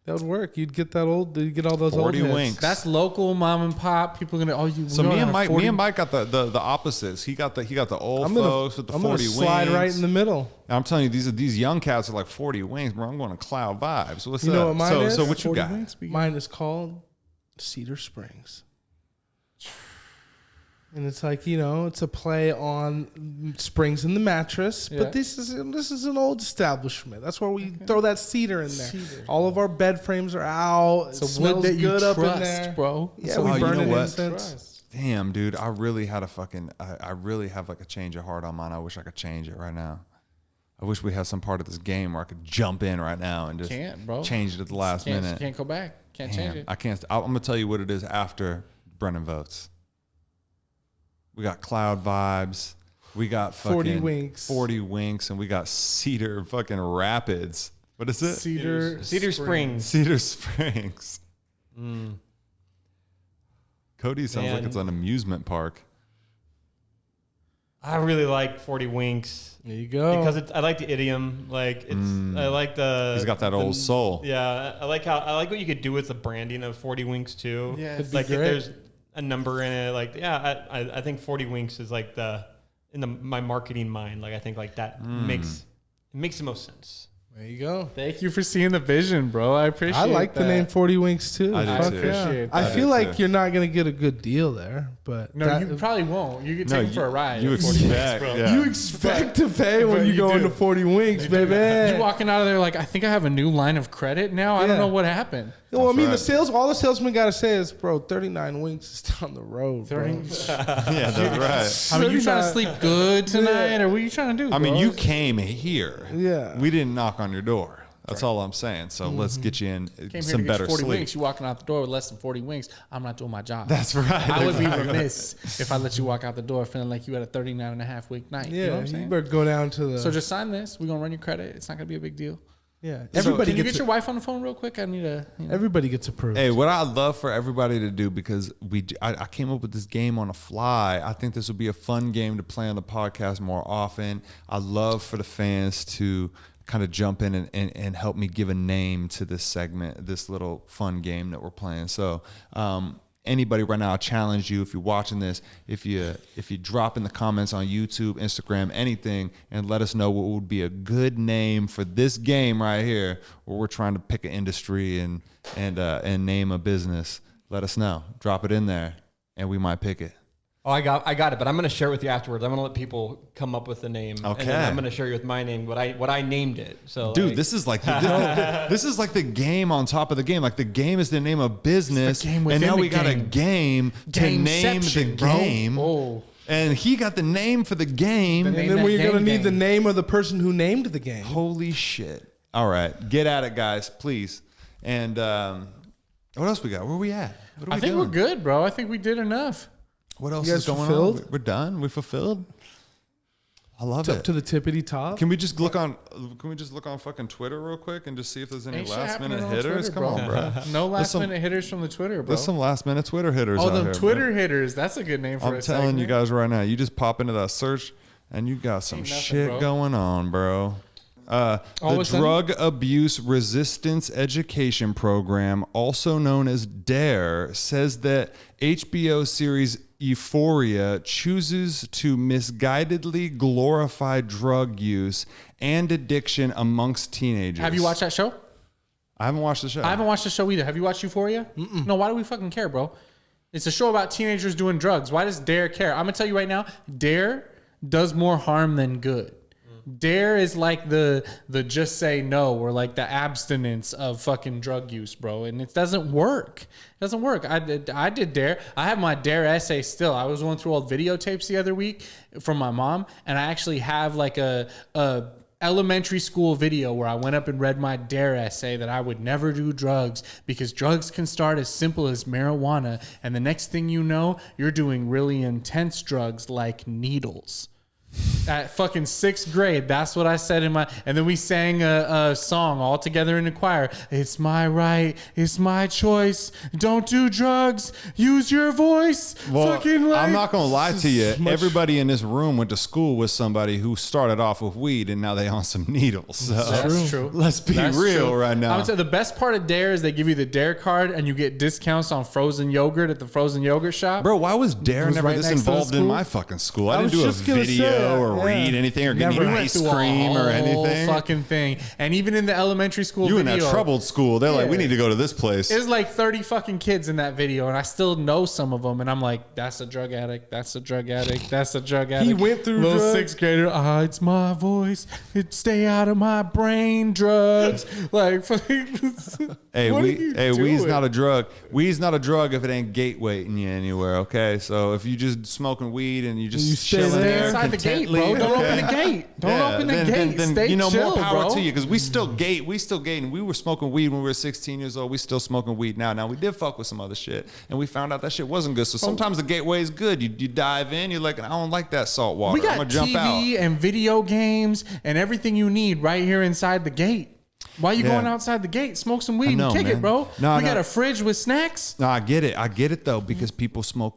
That would work. You'd get that old. You get all those 40 old hits. winks. That's local mom and pop. People are gonna you. So we me don't and have Mike, 40 got the opposites. He got the old I'm folks with the gonna 40 slide wings. right in the middle. And I'm telling you, these young cats are like 40 wings, bro. I'm going to Cloud Vibes. What's You up? know what mine is? So what you 40 got? winks? Mine is called Cedar Springs. And it's like, it's a play on springs in the mattress, Yeah. but this is an old establishment. That's where we throw that cedar in there. Cedar. All of our bed frames are out. It's a It smells wood that you good up in trust, there, bro. Yeah, So we you burn know an what? incense. Damn, dude, I really had I really have like a change of heart on mine. I wish I could change it right now. I wish we had some part of this game where I could jump in right now and just Can't, bro. change it at the last minute. Can't go back. Can't change it. I can't. I'm gonna tell you what it is after Brennan votes. We got Cloud Vibes. We got 40 fucking winks. 40 winks, and we got Cedar fucking Rapids. What is it? Cedar Springs. Cedar Springs. Cody sounds like Man. it's an amusement park. I really like 40 Winks There you go. because I like the idiom. Like I like the. He's got that old soul. Yeah, I like what you could do with the branding of 40 Winks too. Yeah, Could be like if great. there's a number in it. Like I think 40 Winks is like my marketing mind. Like I think like that makes the most sense. There you go. Thank you for seeing the vision, bro. I appreciate I like the that. name 40 Winks too. I do Fuck too. yeah. Appreciate I that. feel I do like too. you're not going to get a good deal there, but No, you probably won't. You can take him for a ride. You at 40 winks, expect, bro. yeah. you expect to pay when but you you go do. into 40 Winks, baby. You walking out of there like, I think I have a new line of credit now. I don't Yeah. know what happened. Well, I mean, That's all the salesman got to say is, bro, 39 Winks is down the road, bro. Yeah, that's right. I mean, you trying to 39 sleep good tonight, Yeah. or what are you trying to do? I mean, bro? you came here. Yeah. We didn't knock on your door. That's all I'm saying. So let's get you in came here some to get better you 40 sleep. winks. You walking out the door with less than 40 winks. I'm not doing my job. That's right. I would be remiss if I let you walk out the door feeling like you had a 39 and a half week night. Yeah, You know what I'm you saying? better go down to the. So just sign this. We're going to run your credit. It's not going to be a big deal. Yeah, Can everybody you gets get your wife on the phone real quick? I need a. everybody gets approved. Hey, what I'd love for everybody to do, because I came up with this game on the fly. I think this would be a fun game to play on the podcast more often. I'd love for the fans to kind of jump in and help me give a name to this segment, this little fun game that we're playing. So anybody right now, I challenge you, if you're watching this, if you drop in the comments on YouTube, Instagram, anything, and let us know what would be a good name for this game right here, where we're trying to pick an industry and name a business. Let us know. Drop it in there, and we might pick it. Oh, I got it, but I'm going to share it with you afterwards. I'm going to let people come up with the name. Okay. And then I'm going to share you with my name, what I named it. So, dude, this is like this is like the game on top of the game. Like, the game is the name of business, game and now within we the got a game. game to name the Gameception, bro. game. Oh. And he got the name for the game. and name then that we're gonna gang need gang. the name of the person who named the game. Holy shit! All right, get at it, guys, please. And what else we got? Where we at? What are I we think doing? we're good, bro. I think we did enough. What else You is guys going fulfilled? on? We're done. We're fulfilled. I love Up it. to the tippity top. Can we just look on fucking Twitter real quick and just see if there's any Ain't shit last happening minute on hitters? Twitter, Come on, bro. No last some- minute hitters from the Twitter, bro. There's some last minute Twitter hitters. Oh, out the here, Twitter bro. hitters. That's a good name for I'm a telling you segment. guys right now. You just pop into that search, and you got some Ain't nothing, shit bro. going on, bro. The what's in Drug Abuse Resistance Education Program, also known as DARE, says that HBO series Euphoria chooses to misguidedly glorify drug use and addiction amongst teenagers. Have you watched that show? I haven't watched the show. I haven't watched the show either. Have you watched Euphoria? No, why do we fucking care, bro? It's a show about teenagers doing drugs. Why does DARE care? I'm going to tell you right now, DARE does more harm than good. DARE is like the just say no, or like the abstinence of fucking drug use, bro. And it doesn't work. It doesn't work. I did DARE. I have my DARE essay still. I was going through old videotapes the other week from my mom, and I actually have like a elementary school video where I went up and read my DARE essay that I would never do drugs because drugs can start as simple as marijuana, and the next thing you know, you're doing really intense drugs like needles. At fucking 6th grade, that's what I said in my. And then we sang a song all together in the choir. It's my right, it's my choice. Don't do drugs. Use your voice. Well, fucking like, I'm not gonna lie to you. much- Everybody in this room went to school with somebody who started off with weed and now they on some needles. So That's true. let's be That's real true. right now. I would say the best part of DARE is they give you the DARE card and you get discounts on frozen yogurt at the frozen yogurt shop. Bro, why was DARE was never right this next to the involved in school. my fucking school? I I didn't was do a just gonna video say, or yeah. read anything or get Never. any We went ice through a cream or whole anything. fucking thing. And even in the elementary school You in video, that troubled school, they're like, we Yeah. need to go to this place. there's like 30 fucking kids in that video, and I still know some of them. And I'm like, that's a drug addict. That's a drug addict. That's a drug addict. went through little drugs. 6th grader. It's my voice. It stay out of my brain. Drugs. Like, Hey, what are you weed's doing? not a drug. Weed's not a drug if it ain't gatewaying you anywhere, okay? So if you just smoking weed and you just You stay chilling there. there inside the gate, contently, bro. Don't okay? open the gate. Don't Yeah, open the gate. Then, Stay you know, chill, more power bro. to you because we still gate. And we were smoking weed when we were 16 years old. We still smoking weed now. Now we did fuck with some other shit, and we found out that shit wasn't good. So sometimes the gateway is good. You dive in. You're like, I don't like that salt water. We I'm got gonna jump TV out. and video games and everything you need right here inside the gate. Why you Yeah. going outside the gate? Smoke some weed I know, and kick man. it, bro. No, we no. got a fridge with snacks. No, I get it though because people smoke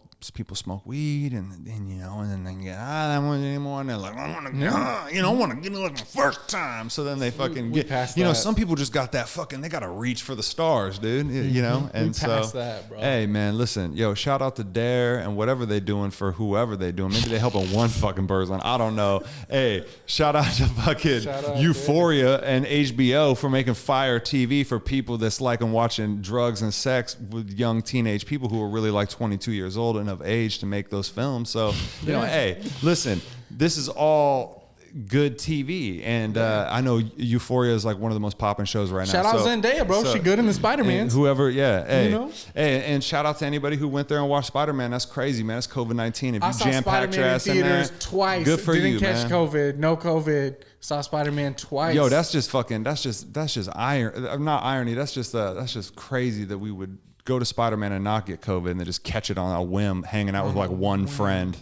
weed and you know, and then they get I don't want it anymore, and they're like, I want to, I want to get it like the first time. So then they fucking get, passed you know, that. some people just got that fucking, they got to reach for the stars, dude. You know, and so passed that, bro. hey man, listen, yo, shout out to DARE and whatever they doing for whoever they doing. Maybe they helping one fucking person. I don't know. Hey, shout out to fucking out, Euphoria and HBO for making fire TV for people that's liking watching drugs and sex with young teenage people who are really like 22 years old and of age to make those films. So, you know, hey, listen, this is all good TV. And I know Euphoria is like one of the most popping shows right now. Shout out So- Zendaya, bro. so- She good in the Spider-Mans. and whoever, yeah. Hey, You know? hey, and shout out to anybody who went there and watched Spider-Man. That's crazy, man. That's COVID-19. If I you saw jam-packed your Spider-Man in ass in there, theaters twice. good for Didn't you, catch man. COVID. No COVID. Saw Spider-Man twice. Yo, that's just fucking. That's just iron. Not irony. That's just crazy that we would go to Spider-Man and not get COVID and then just catch it on a whim, hanging out with like one friend.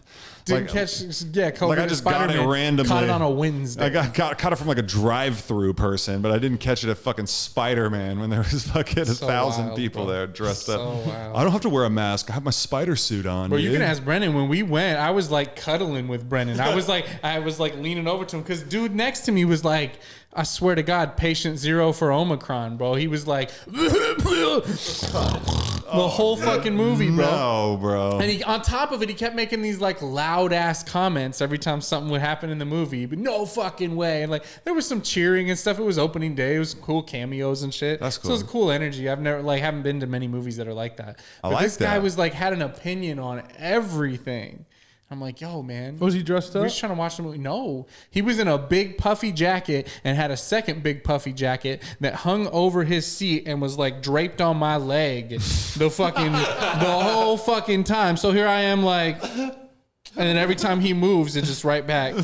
Didn't catch, COVID. Like I just got it randomly. Caught it on a Wednesday. I caught it from like a drive-through person, but I didn't catch it at fucking Spider-Man when there was fucking 1,000 wild, people bro. there dressed up. Wild. I don't have to wear a mask. I have my spider suit on. Bro, you dude. can ask Brennan. When we went, I was like cuddling with Brennan. I was like leaning over to him because dude next to me was like, I swear to God, patient 0 for Omicron, bro. He was like, the whole fucking movie, bro. No, bro. And he, on top of it, he kept making these like loud ass comments every time something would happen in the movie. But no fucking way. And like there was some cheering and stuff. It was opening day. It was some cool cameos and shit. That's cool. So it was cool energy. I've never haven't been to many movies that are like that. But like this guy that. was like had an opinion on everything. I'm like, yo, man. Was he dressed We up? was trying to watch the movie. No, he was in a big puffy jacket and had a second big puffy jacket that hung over his seat and was like draped on my leg the whole fucking time. So here I am like, and then every time he moves, it just right back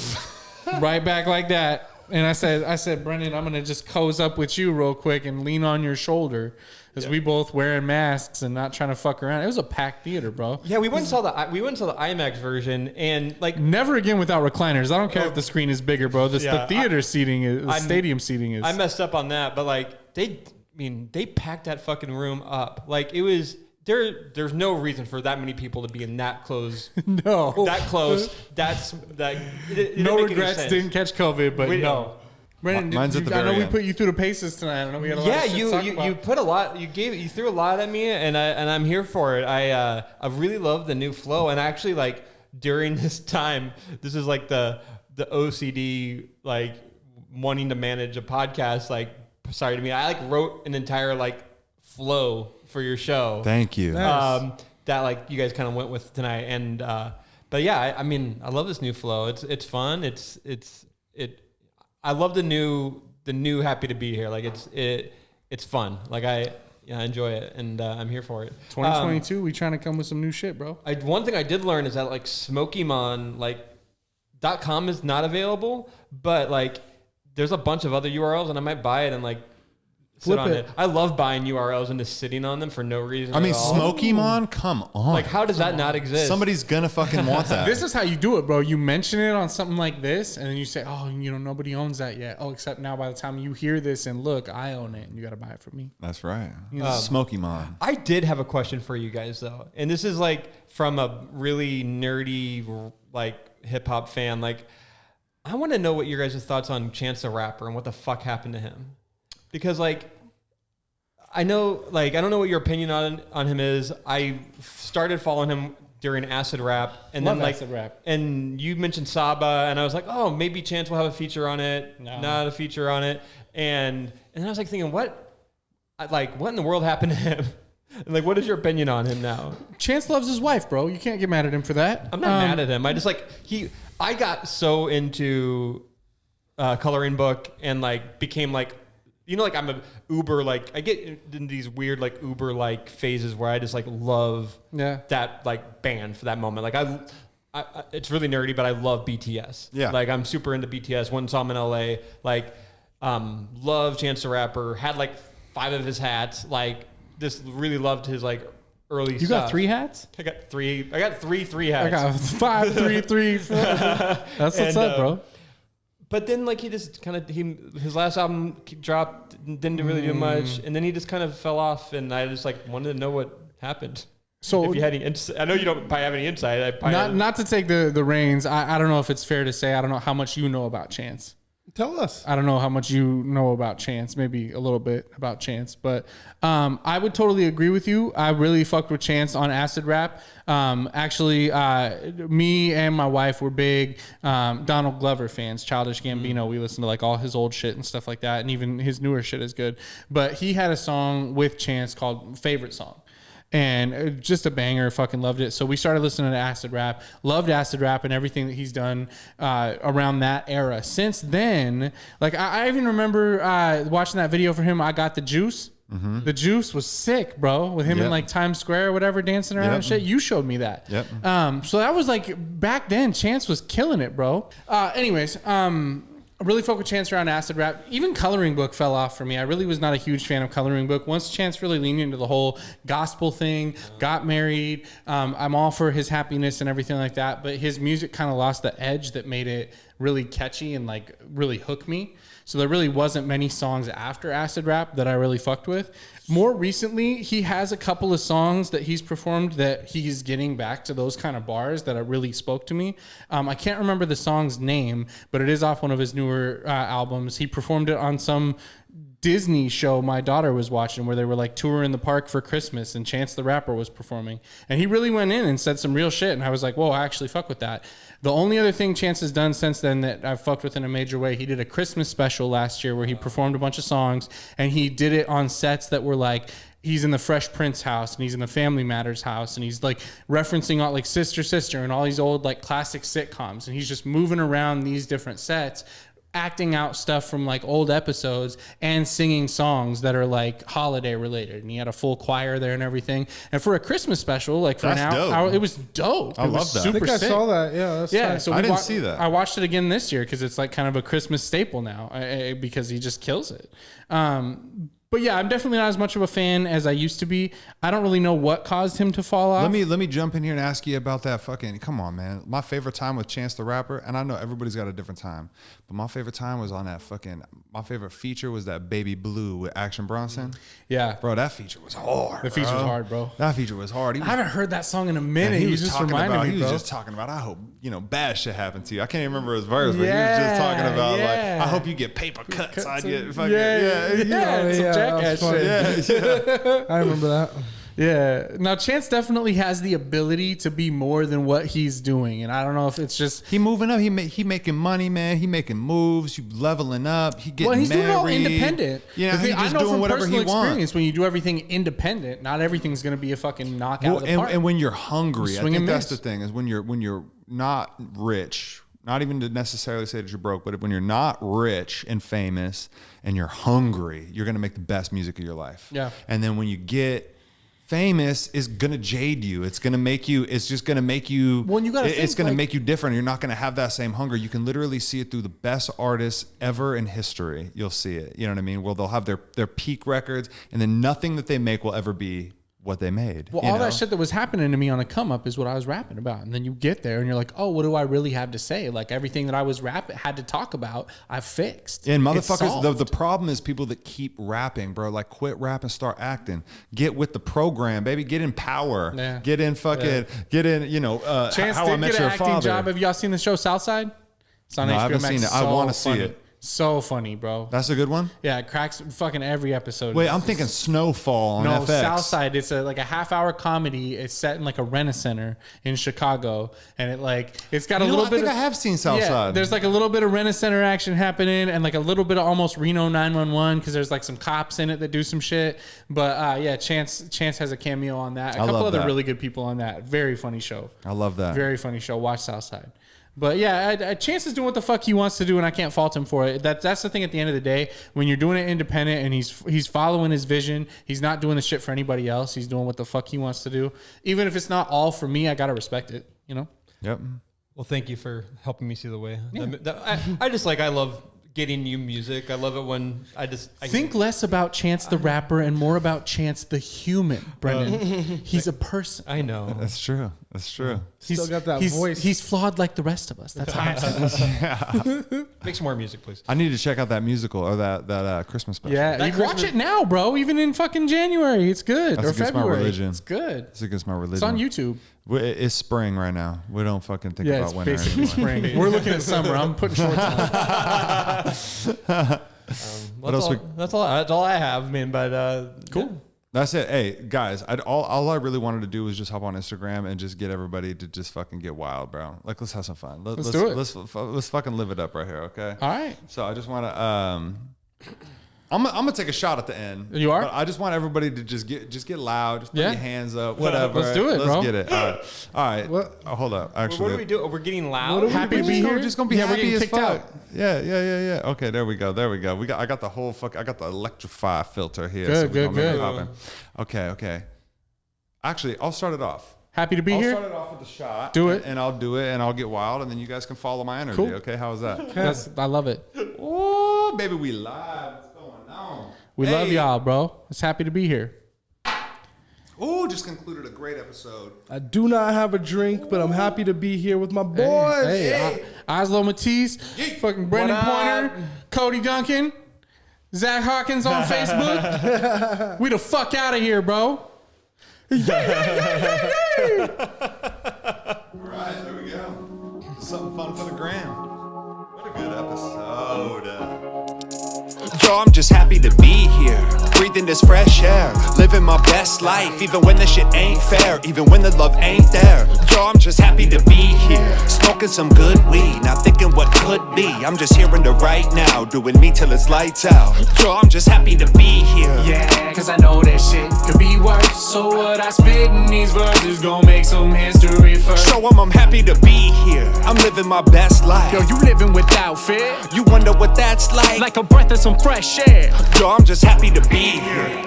like that. And I said, Brendan, I'm gonna just cozy up with you real quick and lean on your shoulder. Because we both wearing masks and not trying to fuck around. It was a packed theater, bro. Yeah, we went and saw the IMAX version, and like Never again without recliners. I don't care if the screen is bigger, bro. The theater seating is, stadium seating is. I messed up on that, but like they packed that fucking room up. Like it was there's no reason for that many people to be in that close. No, that close. That's that. It no didn't make any regrets. sense. Didn't catch COVID, but no. Brandon, Mine's at the I know very we end. put you through the paces tonight. I know we got a lot Yeah, of shit to talk about. you put a lot. You threw a lot at me, and I'm here for it. I really love the new flow, and actually like during this time, this is like the OCD like wanting to manage a podcast. Like, sorry to me, I like wrote an entire like flow for your show. Thank you. That like you guys kind of went with tonight, and but yeah, I mean, I love this new flow. It's fun. I love the new happy to be here. Like it's fun. Like I enjoy it, and I'm here for it. 2022, we trying to come with some new shit, bro. One thing I did learn is that like Smokymon like .com is not available, but like there's a bunch of other URLs, and I might buy it and like sit on it. I love buying URLs and just sitting on them for no reason. I mean, at all. Smokymon, come on. Like, how does that not exist? Somebody's gonna fucking want that. This is how you do it, bro. You mention it on something like this, and then you say, oh, nobody owns that yet. Oh, except now by the time you hear this and look, I own it, and you got to buy it from me. That's right. Smokymon. I did have a question for you guys though, and this is like from a really nerdy like hip hop fan. Like, I want to know what your guys' thoughts on Chance the Rapper and what the fuck happened to him, because like I know, like I don't know what your opinion on him is. I started following him during Acid Rap, and Love then like Acid Rap. and you mentioned Saba, and I was like, oh, maybe Chance will have a feature on it. No. Not a feature on it, and then I was like thinking, what in the world happened to him? And like, what is your opinion on him now? Chance loves his wife, bro. You can't get mad at him for that. I'm not mad at him. I just like I got so into coloring book and like became like, like I'm a Uber, like I get in these weird like Uber like phases where I just like love that like band for that moment. Like I it's really nerdy, but I love BTS. Yeah. Like I'm super into BTS. Went and saw him in LA. Like love Chance the Rapper. Had like 5 of his hats. Like just really loved his like early You stuff. got 3 hats? I got three hats. I got 5, 3, 3, 4. That's what's up, bro. But then, like, he just kind of his last album dropped, didn't really do much, and then he just kind of fell off. And I just like wanted to know what happened. So if you had any, I know you don't probably have any insight. Not to take the reins. I don't know if it's fair to say. I don't know how much you know about Chance. Tell us. I don't know how much you know about Chance. Maybe a little bit about Chance, but I would totally agree with you. I really fucked with Chance on Acid Rap. Actually, me and my wife were big Donald Glover fans. Childish Gambino. We listened to like all his old shit and stuff like that, and even his newer shit is good. But he had a song with Chance called "Favorite Song." And just a banger. Fucking loved it. So we started listening to Acid Rap. Loved Acid Rap and everything that he's done around that era. Since then, like I even remember watching that video for him. I Got the Juice. Mm-hmm. The Juice was sick, bro. With him in like Times Square or whatever, dancing around and shit. You showed me that. Yep. So that was like back then. Chance was killing it, bro. Anyways, I really fuck with Chance around acid rap. Even Coloring Book fell off for me. I really was not a huge fan of Coloring Book. Once Chance really leaned into the whole gospel thing, got married, I'm all for his happiness and everything like that. But his music kind of lost the edge that made it really catchy and like really hook me. So there really wasn't many songs after acid rap that I really fucked with. More recently, he has a couple of songs that he's performed that he's getting back to those kind of bars that really spoke to me. I can't remember the song's name, but it is off one of his newer albums. He performed it on some Disney show my daughter was watching where they were like touring the park for Christmas and Chance the Rapper was performing. And he really went in and said some real shit. And I was like, whoa, I actually fuck with that. The only other thing Chance has done since then that I've fucked with in a major way, he did a Christmas special last year where he performed a bunch of songs and he did it on sets that were like, he's in the Fresh Prince house and he's in the Family Matters house and he's like referencing all like Sister and all these old like classic sitcoms. And he's just moving around these different sets, acting out stuff from like old episodes and singing songs that are like holiday related. And he had a full choir there and everything. And for a Christmas special, like for That's an hour, it was dope. I love that. I think I saw that. Yeah, that's tight. So I didn't see that. I watched it again this year because it's like kind of a Christmas staple now because he just kills it. But yeah, I'm definitely not as much of a fan as I used to be. I don't really know what caused him to fall off. Let me jump in here and ask you about that fucking. Come on, man. My favorite time with Chance the Rapper, and I know everybody's got a different time, but my favorite time was on that fucking. My favorite feature was that Baby Blue with Action Bronson. Yeah, bro, that feature was hard. The feature was hard, bro. That feature was hard. I haven't heard that song in a minute. He was just reminding me, He was just talking about. I hope bad shit happened to you. I can't even remember his verse, but he was just talking about like, I hope you get paper cuts. I get fucking some Jackass shit. I remember that. Yeah. Now Chance definitely has the ability to be more than what he's doing, and I don't know if it's just he moving up. He making money, man. He making moves. You leveling up. He getting he's married. doing it all independent. Yeah, he's just I know doing from whatever personal he wants. experience, when you do everything independent, not everything's going to be a fucking knockout of the park. And when you're hungry, I Swing think and that's miss. the thing is when you're not rich. Not even to necessarily say that you're broke, but when you're not rich and famous and you're hungry, you're going to make the best music of your life. Yeah. And then when you get famous, it's going to jade you. It's going to make you, it's just going to make you, Well, you gotta it's think, going to like- make you different. You're not going to have that same hunger. You can literally see it through the best artists ever in history. You'll see it. You know what I mean? Well, they'll have their peak records and then nothing that they make will ever be what they made. Well, all that shit that was happening to me on a come up is what I was rapping about. And then you get there and you're like, oh, what do I really have to say? Like everything that I was had to talk about, I fixed. And It's motherfuckers, solved. the problem is people that keep rapping, bro. Like quit rapping, start acting. Get with the program, baby. Get in Power. Yeah. Get in fucking, get in, Chance How I did Met get an Your acting Father. job. Have y'all seen the show Southside? It's on No, HBO I haven't Max. seen it. I So wanna see funny. it. So funny, bro. That's a good one? Yeah, it cracks fucking every episode. Wait, I'm thinking Snowfall on No, FX. Southside. It's like a half-hour comedy. It's set in like a Rent-A-Center in Chicago, and it's got a little I bit. think I have seen Southside. Yeah, there's like a little bit of Rent-A-Center action happening, and like a little bit of almost Reno 911 because there's like some cops in it that do some shit. But yeah, Chance has a cameo on that. A couple love other that. really good people on that. Very funny show. I love that. Very funny show. Watch Southside. But yeah, Chance is doing what the fuck he wants to do, and I can't fault him for it. That's the thing at the end of the day. When you're doing it independent and he's following his vision, he's not doing the shit for anybody else. He's doing what the fuck he wants to do. Even if it's not all for me, I gotta respect it, you know? Yep. Well, thank you for helping me see the way. I love getting new music. I love it when I Think less about Chance the rapper and more about Chance the human, Brendan. He's a person. I know. That's true. That's true. Still got that voice. He's flawed like the rest of us. That's how I'm saying. Make some more music, please. I need to check out that musical or that Christmas special. Yeah, you watch it now, bro. Even in fucking January, it's good. That's or against my February, religion. it's good. It's against my religion. It's on YouTube. It's spring right now. We don't fucking think Yeah, about it's winter basically anymore. spring. We're looking at summer. I'm putting shorts on. That's all I have, man. But cool. Yeah. That's it. Hey, guys, all I really wanted to do was just hop on Instagram and just get everybody to just fucking get wild, bro. Like, let's have some fun. Let's do it. Let's fucking live it up right here, okay? All right. So I just want to I'm gonna take a shot at the end. You are? But I just want everybody to just get loud, just put Yeah. your hands up, whatever. Let's do it, Let's bro. get it. All right. What? Oh, hold up. Actually, What do we do? We're getting loud. Happy to be we're here. just gonna be Yeah, we're happy getting as kicked fuck. out. Yeah. Okay, there we go. I got the whole I got the electrify filter here. Good, we're gonna make it good. happen. Okay. Actually, I'll start it off. Happy to be I'll here. start it off with the shot. Do it. And I'll do it, and I'll get wild, and then you guys can follow my energy. Cool. Okay, how is that? I love it. Oh, baby, we live. What's going on? We love y'all, bro. It's happy to be here. Oh, just concluded a great episode. I do not have a drink, but I'm happy to be here with my boys. Hey, Oslo Matisse, fucking Brendan Pointer, Cody Duncan, Zach Hawkins on Facebook. We the fuck out of here, bro. All right, there we go. Something fun for the gram. What a good episode. Yo, I'm just happy to be here, breathing this fresh air, living my best life, even when the shit ain't fair, even when the love ain't there. Yo, I'm just happy to be here, smoking some good weed, not thinking what could be. I'm just here in the right now, doing me till it's lights out. Yo, I'm just happy to be here. Yeah, cause I know that shit could be worse. So what I spit in these verses gon' make some history first. Show 'em I'm happy to be here, I'm living my best life. Yo, you living without fear, You wonder what that's like like a breath of some fresh air. Yo, I'm just happy to be here.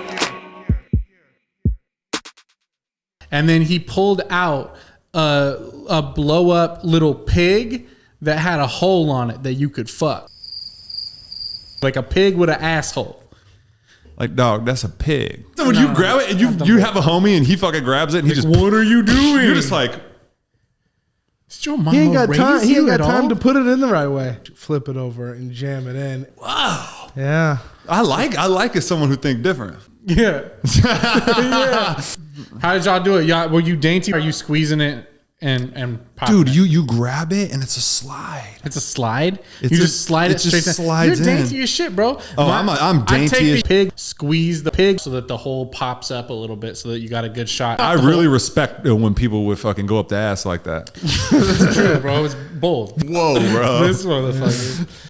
And then he pulled out a blow up little pig that had a hole on it that you could fuck. Like a pig with an asshole. Like, dog, that's a pig. So when you grab it and you have a homie and he fucking grabs it and he just, What are you doing? you're just like, Did your mama He ain't got raise time. He you ain't got at time all? to put it in the right way. Flip it over and jam it in. wow. Yeah. I like as someone who think different. Yeah. Yeah. How did y'all do it? Y'all, were you dainty? Are you squeezing it and popping Dude, it? you grab it and it's a slide. It's a slide. It's You a- just slide it it just straight down. slides You're in. dainty as shit, bro. Oh, I'm dainty I take as- the pig, squeeze the pig so that the hole pops up a little bit so that you got a good shot. I really respect when people would fucking go up the ass like that. It's true, bro. It's bold. Whoa, bro. This motherfucker.